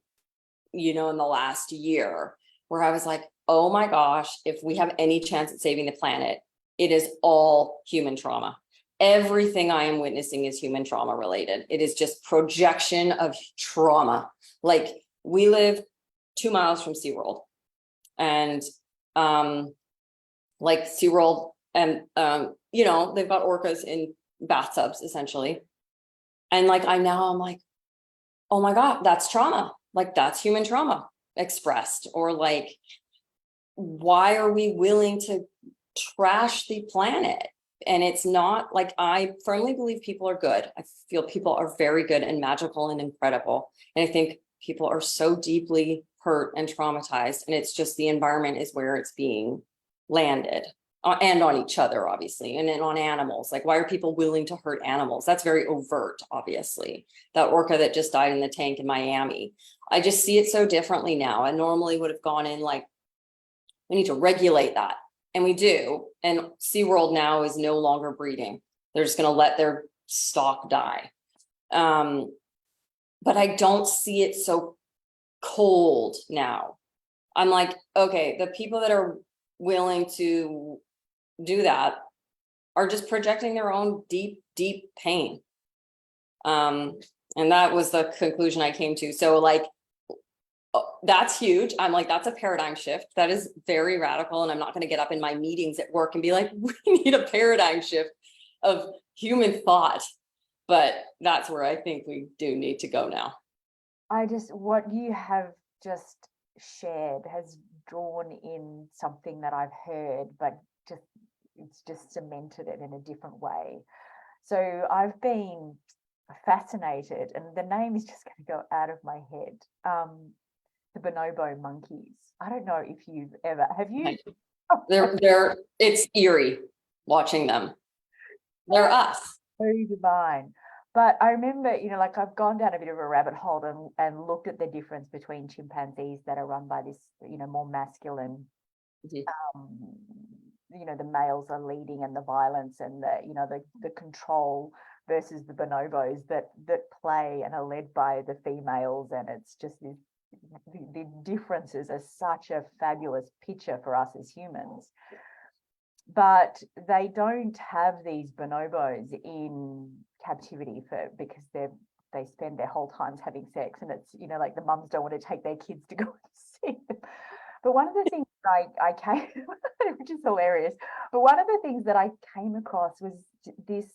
Speaker 2: in the last year, where I was like, oh my gosh, if we have any chance at saving the planet, it is all human trauma. Everything I am witnessing is human trauma related. It is just projection of trauma. Like we live 2 miles from SeaWorld and SeaWorld and, they've got orcas in bathtubs essentially. And I'm like, oh my God, that's trauma. Like that's human trauma expressed, or why are we willing to trash the planet? And it's not I firmly believe people are good. I feel people are very good and magical and incredible. And I think people are so deeply hurt and traumatized. And it's just the environment is where it's being landed and on each other, obviously, and then on animals. Why are people willing to hurt animals? That's very overt, obviously. That orca that just died in the tank in Miami. I just see it so differently now. I normally would have gone in we need to regulate that. And we do. And SeaWorld now is no longer breeding. They're just going to let their stock die. But I don't see it so cold now. I'm like, okay, the people that are willing to do that are just projecting their own deep, deep pain. And that was the conclusion I came to. So that's huge. I'm like, that's a paradigm shift. That is very radical. And I'm not going to get up in my meetings at work and be like, we need a paradigm shift of human thought. But that's where I think we do need to go now.
Speaker 1: What you have just shared has drawn in something that I've heard, but it's just cemented it in a different way. So I've been fascinated, and the name is just going to go out of my head. The bonobo monkeys. I don't know if you've ever, have you?
Speaker 2: It's eerie watching them. They're us.
Speaker 1: So divine. But I remember, like I've gone down a bit of a rabbit hole and looked at the difference between chimpanzees that are run by this, more masculine, the males are leading and the violence and the control versus the bonobos that play and are led by the females. And it's just the differences are such a fabulous picture for us as humans. But they don't have these bonobos in captivity because they spend their whole times having sex, and it's like the mums don't want to take their kids to go and see them. But one of the things I came, which is hilarious, but one of the things that I came across was this: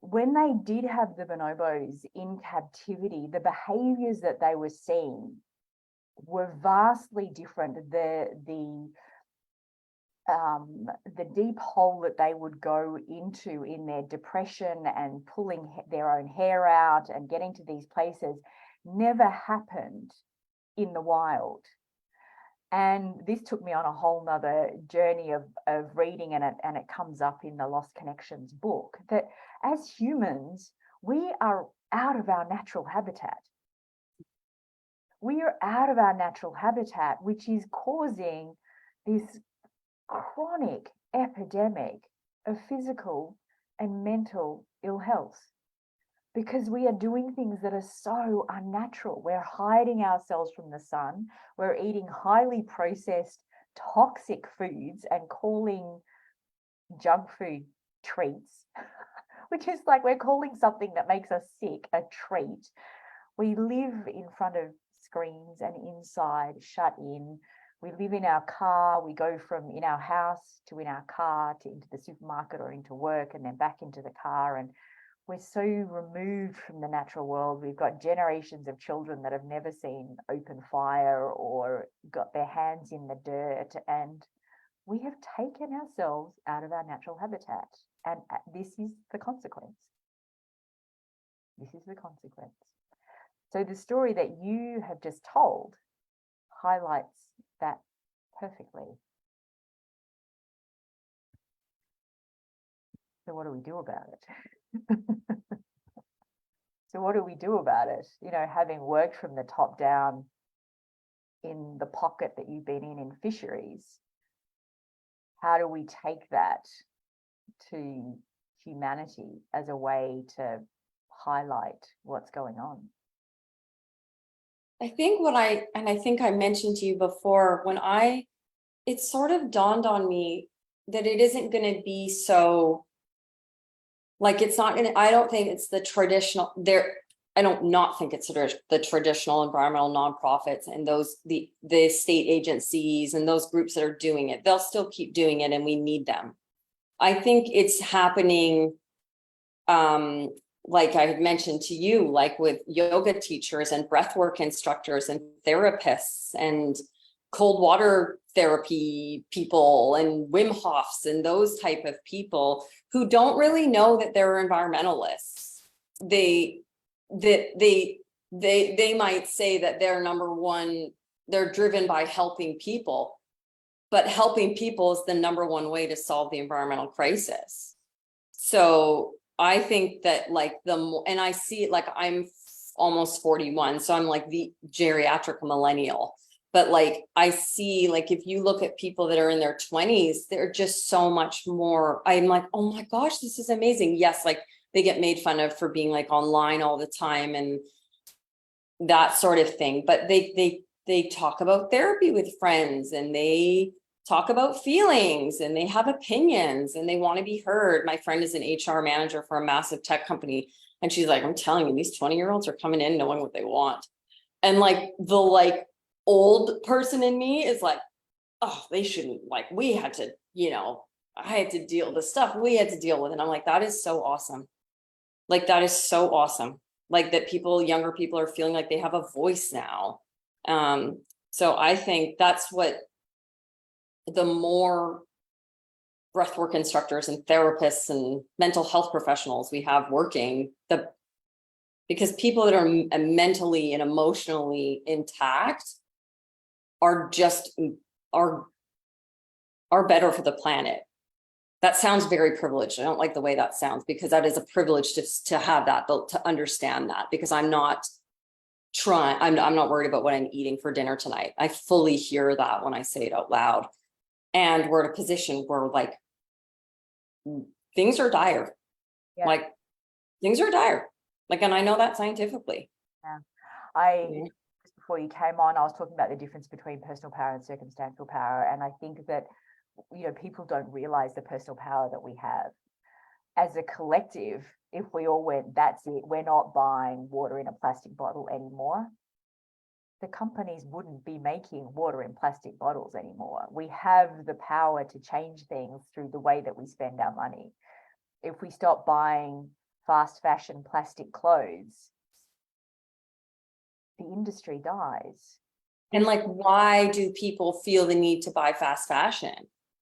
Speaker 1: when they did have the bonobos in captivity, the behaviors that they were seeing were vastly different. The deep hole that they would go into in their depression and pulling their own hair out and getting to these places never happened in the wild. And this took me on a whole nother journey of reading, and it comes up in the Lost Connections book, that as humans, we are out of our natural habitat. We are out of our natural habitat, which is causing this chronic epidemic of physical and mental ill health, because we are doing things that are so unnatural. We're hiding ourselves from the sun. We're eating highly processed, toxic foods and calling junk food treats, which is like we're calling something that makes us sick a treat. We live in front of screens and inside, shut in. We live in our car. We go from in our house to in our car to into the supermarket or into work and then back into the car. And we're so removed from the natural world. We've got generations of children that have never seen open fire or got their hands in the dirt. And we have taken ourselves out of our natural habitat. And this is the consequence. This is the consequence. So the story that you have just told highlights that perfectly. So what do we do about it? So what do we do about it? Having worked from the top down in the pocket that you've been in fisheries, how do we take that to humanity as a way to highlight what's going on?
Speaker 2: I think I think I mentioned to you before, it sort of dawned on me that it isn't going to be so, like, it's not going to, I don't think it's the traditional I don't not think it's the traditional environmental nonprofits and the state agencies and those groups that are doing it. They'll still keep doing it and we need them. I think it's happening, like I had mentioned to you, like with yoga teachers and breathwork instructors and therapists and cold water therapy people and Wim Hofs and those type of people who don't really know that they're environmentalists. They might say that they're driven by helping people, but helping people is the number one way to solve the environmental crisis. So I think that and I see it, like I'm almost 41, so I'm like the geriatric millennial. But like I see, like if you look at people that are in their 20s, they're just so much more. I'm like, oh my gosh, this is amazing. Yes, like they get made fun of for being like online all the time and that sort of thing. But they talk about therapy with friends and they talk about feelings and they have opinions and they want to be heard. My friend is an HR manager for a massive tech company. And she's like, I'm telling you, these 20-year-olds are coming in knowing what they want. And like the old person in me is like, oh, they shouldn't, we had to, I had to deal with the stuff we had to deal with. And I'm like, that is so awesome. Like, that is so awesome. Like that younger people are feeling like they have a voice now. So I think that's what the more breathwork instructors and therapists and mental health professionals we have working, because people that are mentally and emotionally intact are just are better for the planet. That sounds very privileged. I don't like the way that sounds, because that is a privilege to have that, but to understand that, because I'm not worried about what I'm eating for dinner tonight. I fully hear that when I say it out loud. And we're in a position where like things are dire.
Speaker 1: Yeah.
Speaker 2: Like things are dire. Like, and I know that scientifically.
Speaker 1: Yeah. Just before you came on, I was talking about the difference between personal power and circumstantial power. And I think that, people don't realize the personal power that we have. As a collective, if we all went, that's it, we're not buying water in a plastic bottle anymore, the companies wouldn't be making water in plastic bottles anymore. We have the power to change things through the way that we spend our money. If we stop buying fast fashion plastic clothes, the industry dies.
Speaker 2: And like, why do people feel the need to buy fast fashion?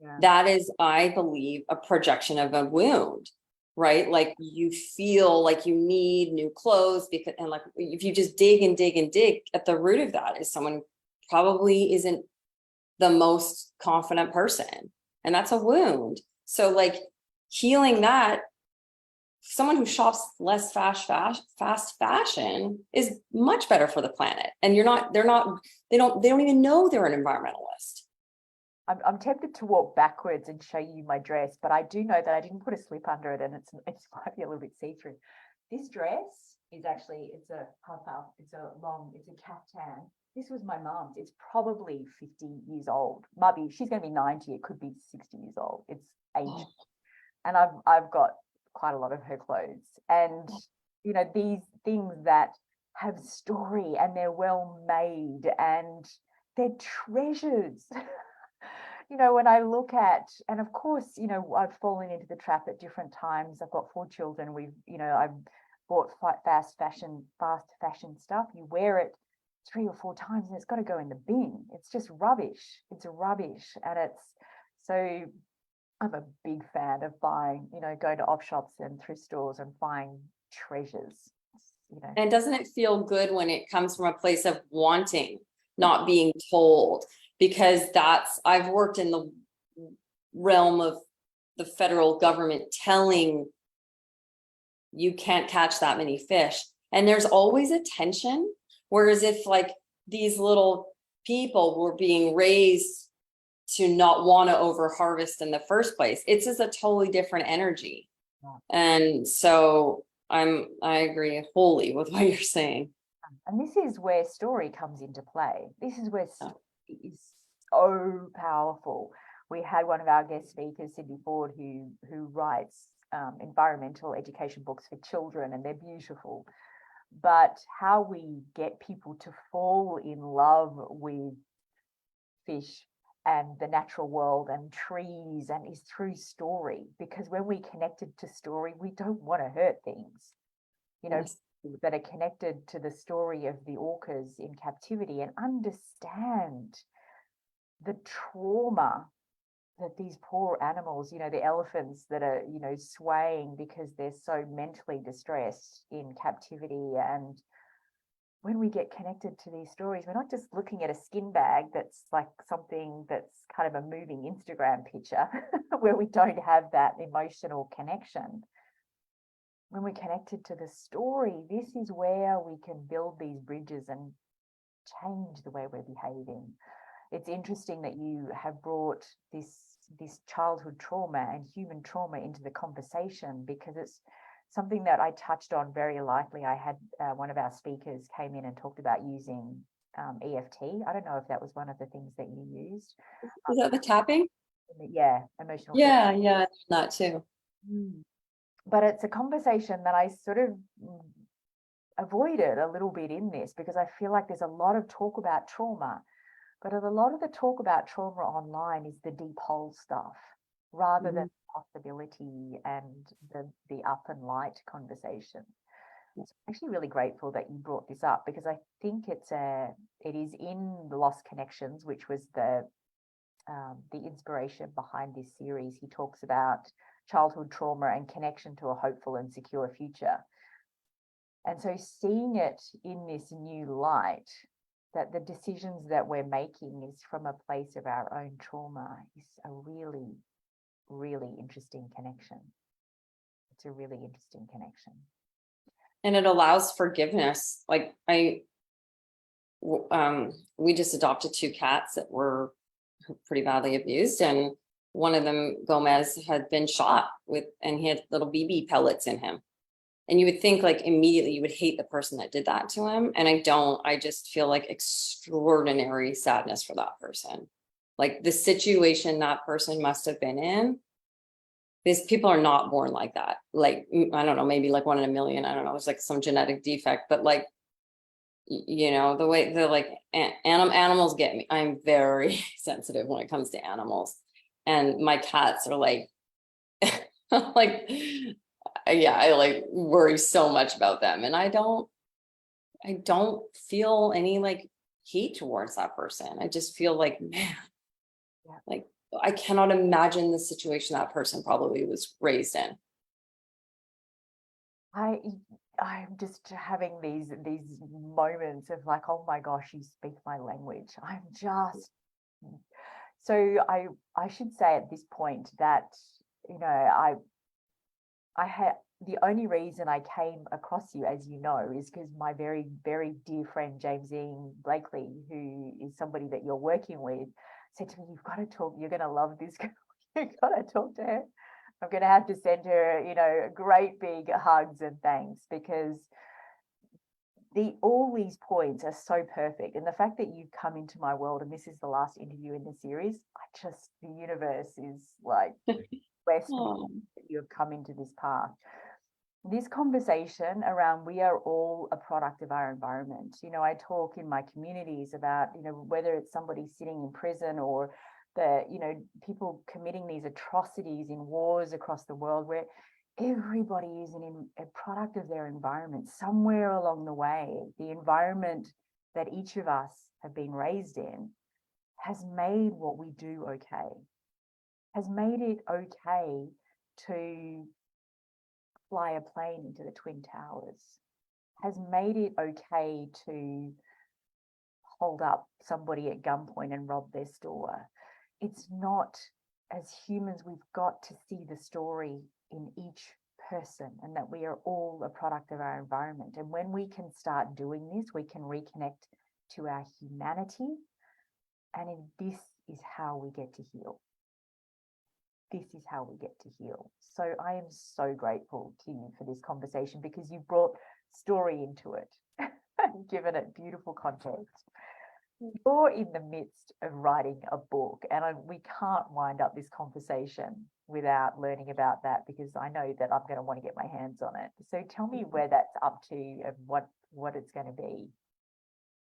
Speaker 1: Yeah.
Speaker 2: That is, I believe, a projection of a wound, right? Like you feel like you need new clothes because, and like, if you just dig and dig and dig, at the root of that is someone probably isn't the most confident person. And that's a wound. So like healing that, someone who shops less fast fashion is much better for the planet. And they don't even know they're an environmentalist.
Speaker 1: I'm tempted to walk backwards and show you my dress, but I do know that I didn't put a slip under it, and it might be a little bit see-through. This dress is actually, it's a caftan. This was my mom's. It's probably 50 years old. She's going to be 90. It could be 60 years old. It's aged. And I've got quite a lot of her clothes. And, these things that have story and they're well made and they're treasures. When I look at, and of course, I've fallen into the trap at different times. I've got 4 children. I've bought fast fashion stuff. You wear it 3 or 4 times and it's got to go in the bin. It's just rubbish. It's rubbish. And so I'm a big fan of buying, going to op shops and thrift stores and buying treasures.
Speaker 2: And doesn't it feel good when it comes from a place of wanting, not being told? Because I've worked in the realm of the federal government telling you can't catch that many fish. And there's always a tension. Whereas if like these little people were being raised to not want to over harvest in the first place, it's just a totally different energy.
Speaker 1: Yeah.
Speaker 2: And so I agree wholly with what you're saying.
Speaker 1: And this is where story comes into play. This is where story is so powerful. We had one of our guest speakers, Sydney Ford, who writes environmental education books for children, and they're beautiful. But how we get people to fall in love with fish and the natural world and trees and is through story, because when we connected to story, we don't want to hurt things. Yes. That are connected to the story of the orcas in captivity and understand the trauma that these poor animals, the elephants that are, swaying because they're so mentally distressed in captivity. And when we get connected to these stories, we're not just looking at a skin bag that's like something that's kind of a moving Instagram picture where we don't have that emotional connection. When we're connected to the story, this is where we can build these bridges and change the way we're behaving. It's interesting that you have brought this childhood trauma and human trauma into the conversation, because it's something that I touched on very lightly. I had one of our speakers came in and talked about using EFT. I don't know if that was one of the things that you used.
Speaker 2: Is that the tapping?
Speaker 1: Yeah, emotional.
Speaker 2: Yeah, that too.
Speaker 1: But it's a conversation that I sort of avoided a little bit in this, because I feel like there's a lot of talk about trauma, but a lot of the talk about trauma online is the deep hole stuff rather than possibility and the up and light conversation. I'm actually really grateful that you brought this up, because I think it is in the Lost Connections, which was the inspiration behind this series. He talks about childhood trauma and connection to a hopeful and secure future. And so seeing it in this new light, that the decisions that we're making is from a place of our own trauma, is a really, really interesting connection. It's a really interesting connection.
Speaker 2: And it allows forgiveness. Like we just adopted 2 cats that were pretty badly abused, and one of them, Gomez, had been shot and he had little BB pellets in him. And you would think like immediately you would hate the person that did that to him. And I don't. I just feel like extraordinary sadness for that person. Like the situation that person must have been in. These people are not born like that. Like, I don't know, maybe like 1 in a million. I don't know. It's like some genetic defect, but like, you know, the way they're like, animals get me. I'm very sensitive when it comes to animals. And my cats are like, like, yeah, I like worry so much about them. And I don't feel any like hate towards that person. I just feel like, man, like I cannot imagine the situation that person probably was raised in.
Speaker 1: I'm just having these moments of like, oh my gosh, you speak my language. I'm just, so I should say at this point that, you know, I had, the only reason I came across you, as you know, is because my very, very dear friend Jamesine Blakely, who is somebody that you're working with, said to me, you've got to talk, you're going to love this girl. You've got to talk to her. I'm going to have to send her, you know, great big hugs and thanks, because all these points are so perfect. And the fact that you've come into my world, and this is the last interview in the series, the universe is like blessed that you have come into this path. This conversation around we are all a product of our environment. You know, I talk in my communities about, you know, whether it's somebody sitting in prison or you know, people committing these atrocities in wars across the world, where everybody is a product of their environment. Somewhere along the way, the environment that each of us have been raised in has made what we do okay, has made it okay to fly a plane into the Twin Towers, has made it okay to hold up somebody at gunpoint and rob their store. It's not, as humans, we've got to see the story in each person, and that we are all a product of our environment. And when we can start doing this, we can reconnect to our humanity. And this is how we get to heal. This is how we get to heal. So I am so grateful to you for this conversation, because you brought story into it and given it beautiful context. You're in the midst of writing a book, and we can't wind up this conversation without learning about that, because I know that I'm going to want to get my hands on it. So tell me where that's up to and what it's going to be.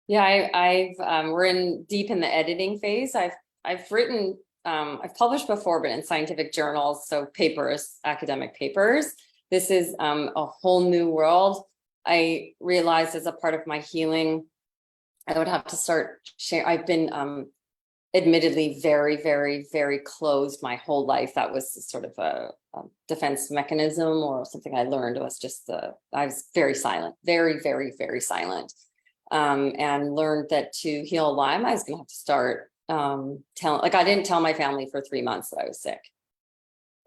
Speaker 2: Yeah, we're deep in the editing phase. I've written, I've published before, but in scientific journals, so papers, academic papers. This is a whole new world. I realized as a part of my healing, I would have to start sharing. I've been admittedly very, very, very closed my whole life. That was sort of a defense mechanism or something I learned. It was just I was very silent, very, very, very silent. And learned that to heal Lyme, I was going to have to start I didn't tell my family for 3 months that I was sick.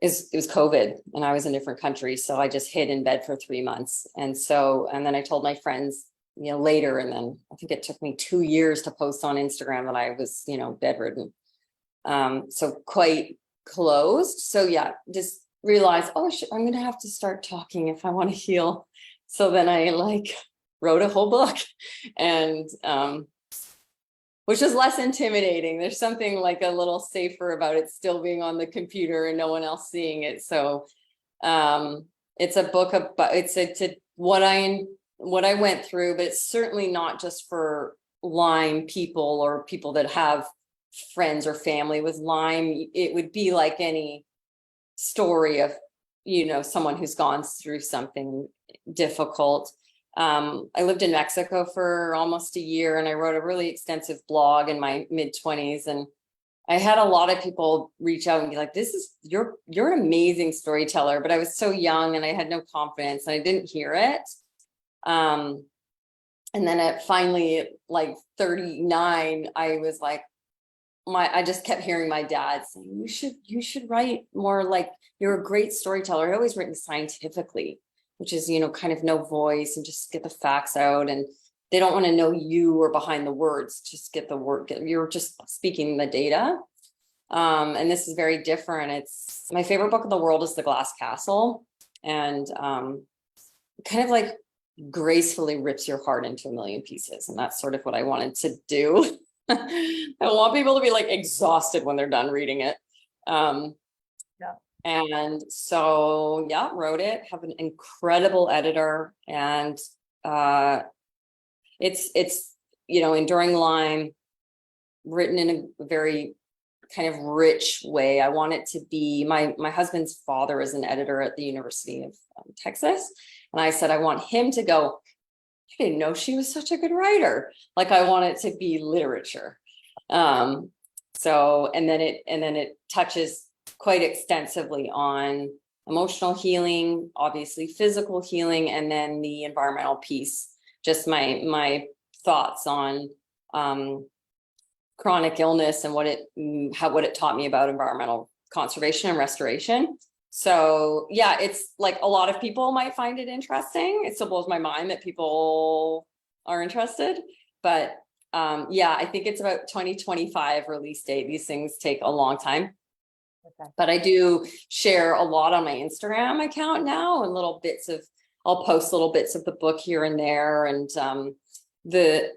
Speaker 2: It was COVID and I was in a different country. So I just hid in bed for 3 months. And then I told my friends, you know, later, and then I think it took me 2 years to post on Instagram that I was, you know, bedridden. So quite closed. So yeah, just realized, oh, I'm going to have to start talking if I want to heal. So then I wrote a whole book, and which is less intimidating. There's something like a little safer about it still being on the computer and no one else seeing it. So it's a book about it's what I went through, but it's certainly not just for Lyme people or people that have friends or family with Lyme. It would be like any story of, you know, someone who's gone through something difficult. I lived in Mexico for almost a year, and I wrote a really extensive blog in my mid-20s, and I had a lot of people reach out and be like, you're an amazing storyteller, but I was so young and I had no confidence and I didn't hear it. And then at finally like 39, I was like, I just kept hearing my dad saying, you should write more, like, you're a great storyteller. I've always written scientifically, which is, kind of no voice and just get the facts out. And they don't want to know you or behind the words, just get the word. You're just speaking the data. And this is very different. It's my favorite book in the world is The Glass Castle. And kind of like gracefully rips your heart into a million pieces. And that's sort of what I wanted to do. I want people to be like exhausted when they're done reading it. And so, wrote it, have an incredible editor, and it's Enduring Lime, written in a very kind of rich way. I want it to be, my husband's father is an editor at the University of Texas. And I said, I want him to go, I didn't know she was such a good writer. Like, I want it to be literature. So, and then it touches quite extensively on emotional healing, obviously physical healing, and then the environmental piece, just my thoughts on chronic illness and what it taught me about environmental conservation and restoration. So it's like a lot of people might find it interesting. It still blows my mind that people are interested, but I think it's about 2025 release date. These things take a long time. Okay. But I do share a lot on my Instagram account now, and I'll post little bits of the book here and there. And the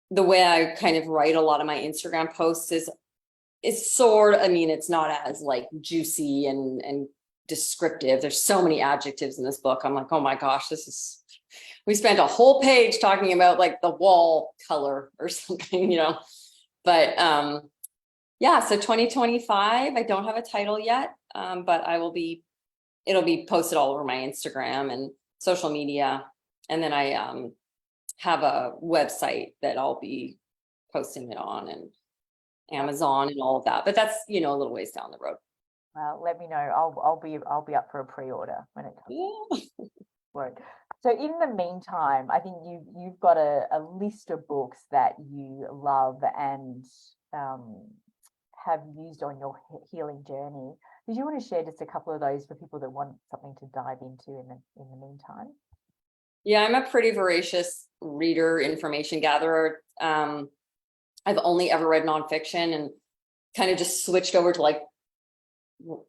Speaker 2: way I kind of write a lot of my Instagram posts is it's not as like juicy and descriptive. There's so many adjectives in this book. I'm like, oh my gosh, we spent a whole page talking about like the wall color or something, but so 2025, I don't have a title yet, but it'll be posted all over my Instagram and social media. And then I have a website that I'll be posting it on, and Amazon and all of that. But that's, a little ways down the road.
Speaker 1: Well, let me know. I'll be up for a pre-order when it comes. Yeah. So in the meantime, I think you've got a list of books that you love and have used on your healing journey. Did you want to share just a couple of those for people that want something to dive into in the meantime?
Speaker 2: Yeah, I'm a pretty voracious reader, information gatherer. I've only ever read nonfiction, and kind of just switched over to like,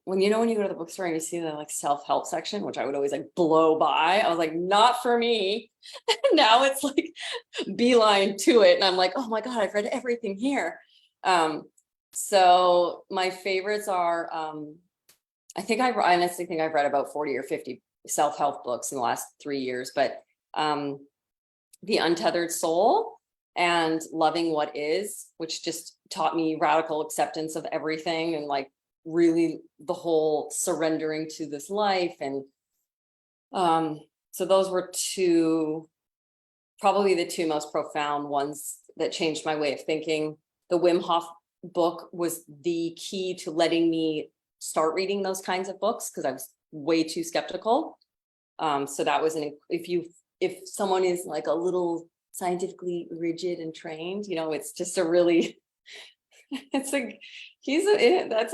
Speaker 2: when you go to the bookstore and you see the like self-help section, which I would always like blow by, I was like, not for me. Now it's like beeline to it. And I'm like, oh my God, I've read everything here. So my favorites are, I honestly think I've read about 40 or 50 self-help books in the last 3 years, but The Untethered Soul and Loving What Is, which just taught me radical acceptance of everything, and like really the whole surrendering to this life. And so those were probably the two most profound ones that changed my way of thinking. The Wim Hof book was the key to letting me start reading those kinds of books, because I was way too skeptical. So that was if someone is like a little scientifically rigid and trained, it's just a really that's a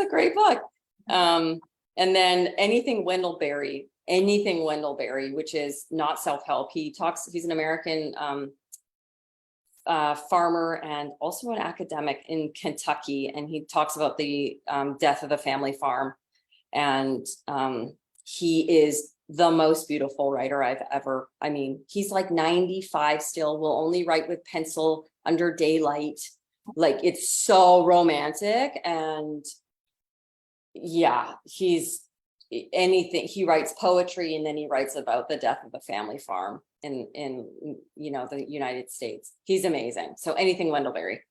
Speaker 2: great book. And then anything Wendell Berry, which is not self-help. He's an American farmer and also an academic in Kentucky. And he talks about the death of the family farm. And he is the most beautiful writer he's like 95 still, will only write with pencil under daylight. Like, it's so romantic. And he writes poetry, and then he writes about the death of the family farm in the United States. He's amazing. So anything Wendell Berry.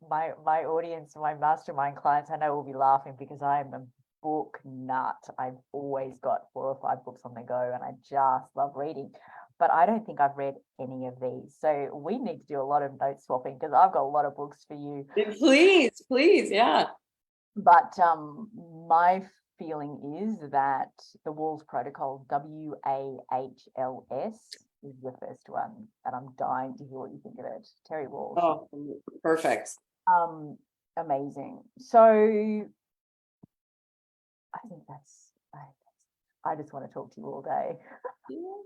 Speaker 1: My audience, my mastermind clients, I know will be laughing because I'm a book nut. I've always got 4 or 5 books on the go, and I just love reading. but I don't think I've read any of these. So we need to do a lot of note swapping because I've got a lot of books for you.
Speaker 2: Please, yeah.
Speaker 1: But my feeling is that the Walls Protocol, WAHLS, is the first one, and I'm dying to hear what you think of it. Terry Walsh.
Speaker 2: Oh, perfect.
Speaker 1: Amazing. So I think I just want to talk to you all day.
Speaker 2: Yeah.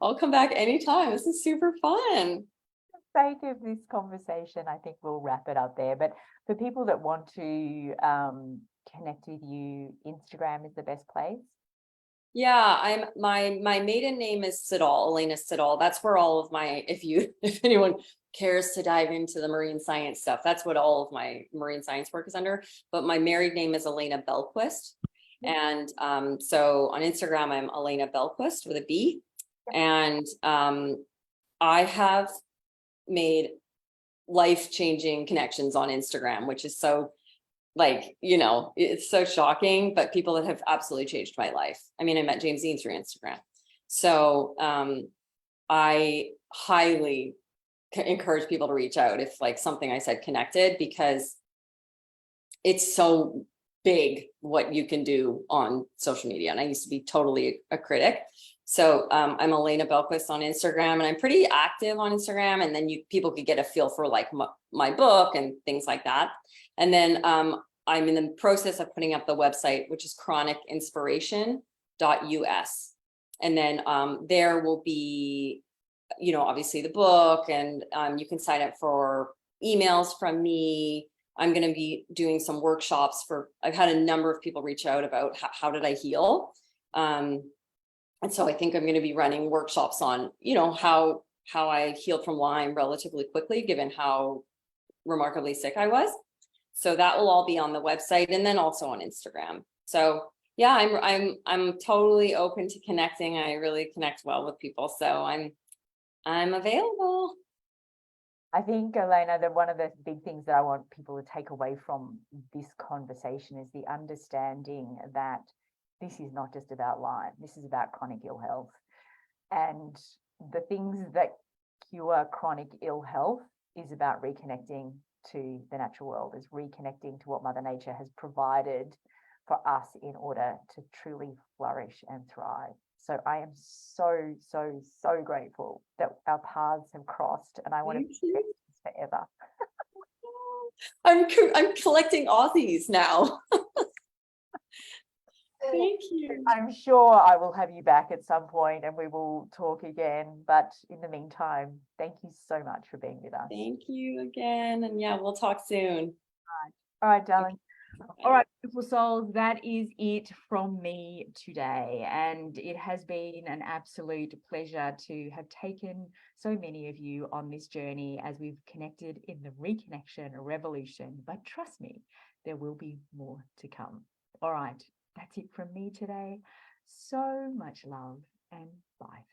Speaker 2: I'll come back anytime. This is super fun.
Speaker 1: For the sake of this conversation, I think we'll wrap it up there. But for people that want to connect with you, Instagram is the best place.
Speaker 2: Yeah, my maiden name is Siddall, Alayna Siddall. That's where all of my, if anyone cares to dive into the marine science stuff, that's what all of my marine science work is under. But my married name is Alayna Belquist. And so on Instagram, I'm Alayna Belquist with a B. And I have made life-changing connections on Instagram, which is so, like, it's so shocking, but people that have absolutely changed my life. I mean, I met James Dean through Instagram. So I highly encourage people to reach out if like something I said connected, because it's so big what you can do on social media. And I used to be totally a critic. So I'm Alayna Belquist on Instagram, and I'm pretty active on Instagram. And then people could get a feel for like my book and things like that. And then I'm in the process of putting up the website, which is chronicinspiration.us. And then there will be, obviously the book, and you can sign up for emails from me. I'm going to be doing some workshops I've had a number of people reach out about how did I heal? And so I think I'm going to be running workshops on, how I healed from Lyme relatively quickly, given how remarkably sick I was. So that will all be on the website, and then also on Instagram. So yeah, I'm totally open to connecting. I really connect well with people, so I'm available.
Speaker 1: I think, Alayna, that one of the big things that I want people to take away from this conversation is the understanding that this is not just about Lyme. This is about chronic ill health. And the things that cure chronic ill health is about reconnecting to the natural world, is reconnecting to what Mother Nature has provided for us in order to truly flourish and thrive. So I am so, so, so grateful that our paths have crossed, and I want to be friends forever.
Speaker 2: I'm collecting Aussies now. Thank you.
Speaker 1: I'm sure I will have you back at some point and we will talk again. But in the meantime, thank you so much for being with us.
Speaker 2: Thank you again. And yeah, we'll talk soon.
Speaker 1: All right, darling. All right, beautiful souls, that is it from me today. And it has been an absolute pleasure to have taken so many of you on this journey as we've connected in the reconnection revolution. But trust me, there will be more to come. All right, that's it from me today. So much love, and bye.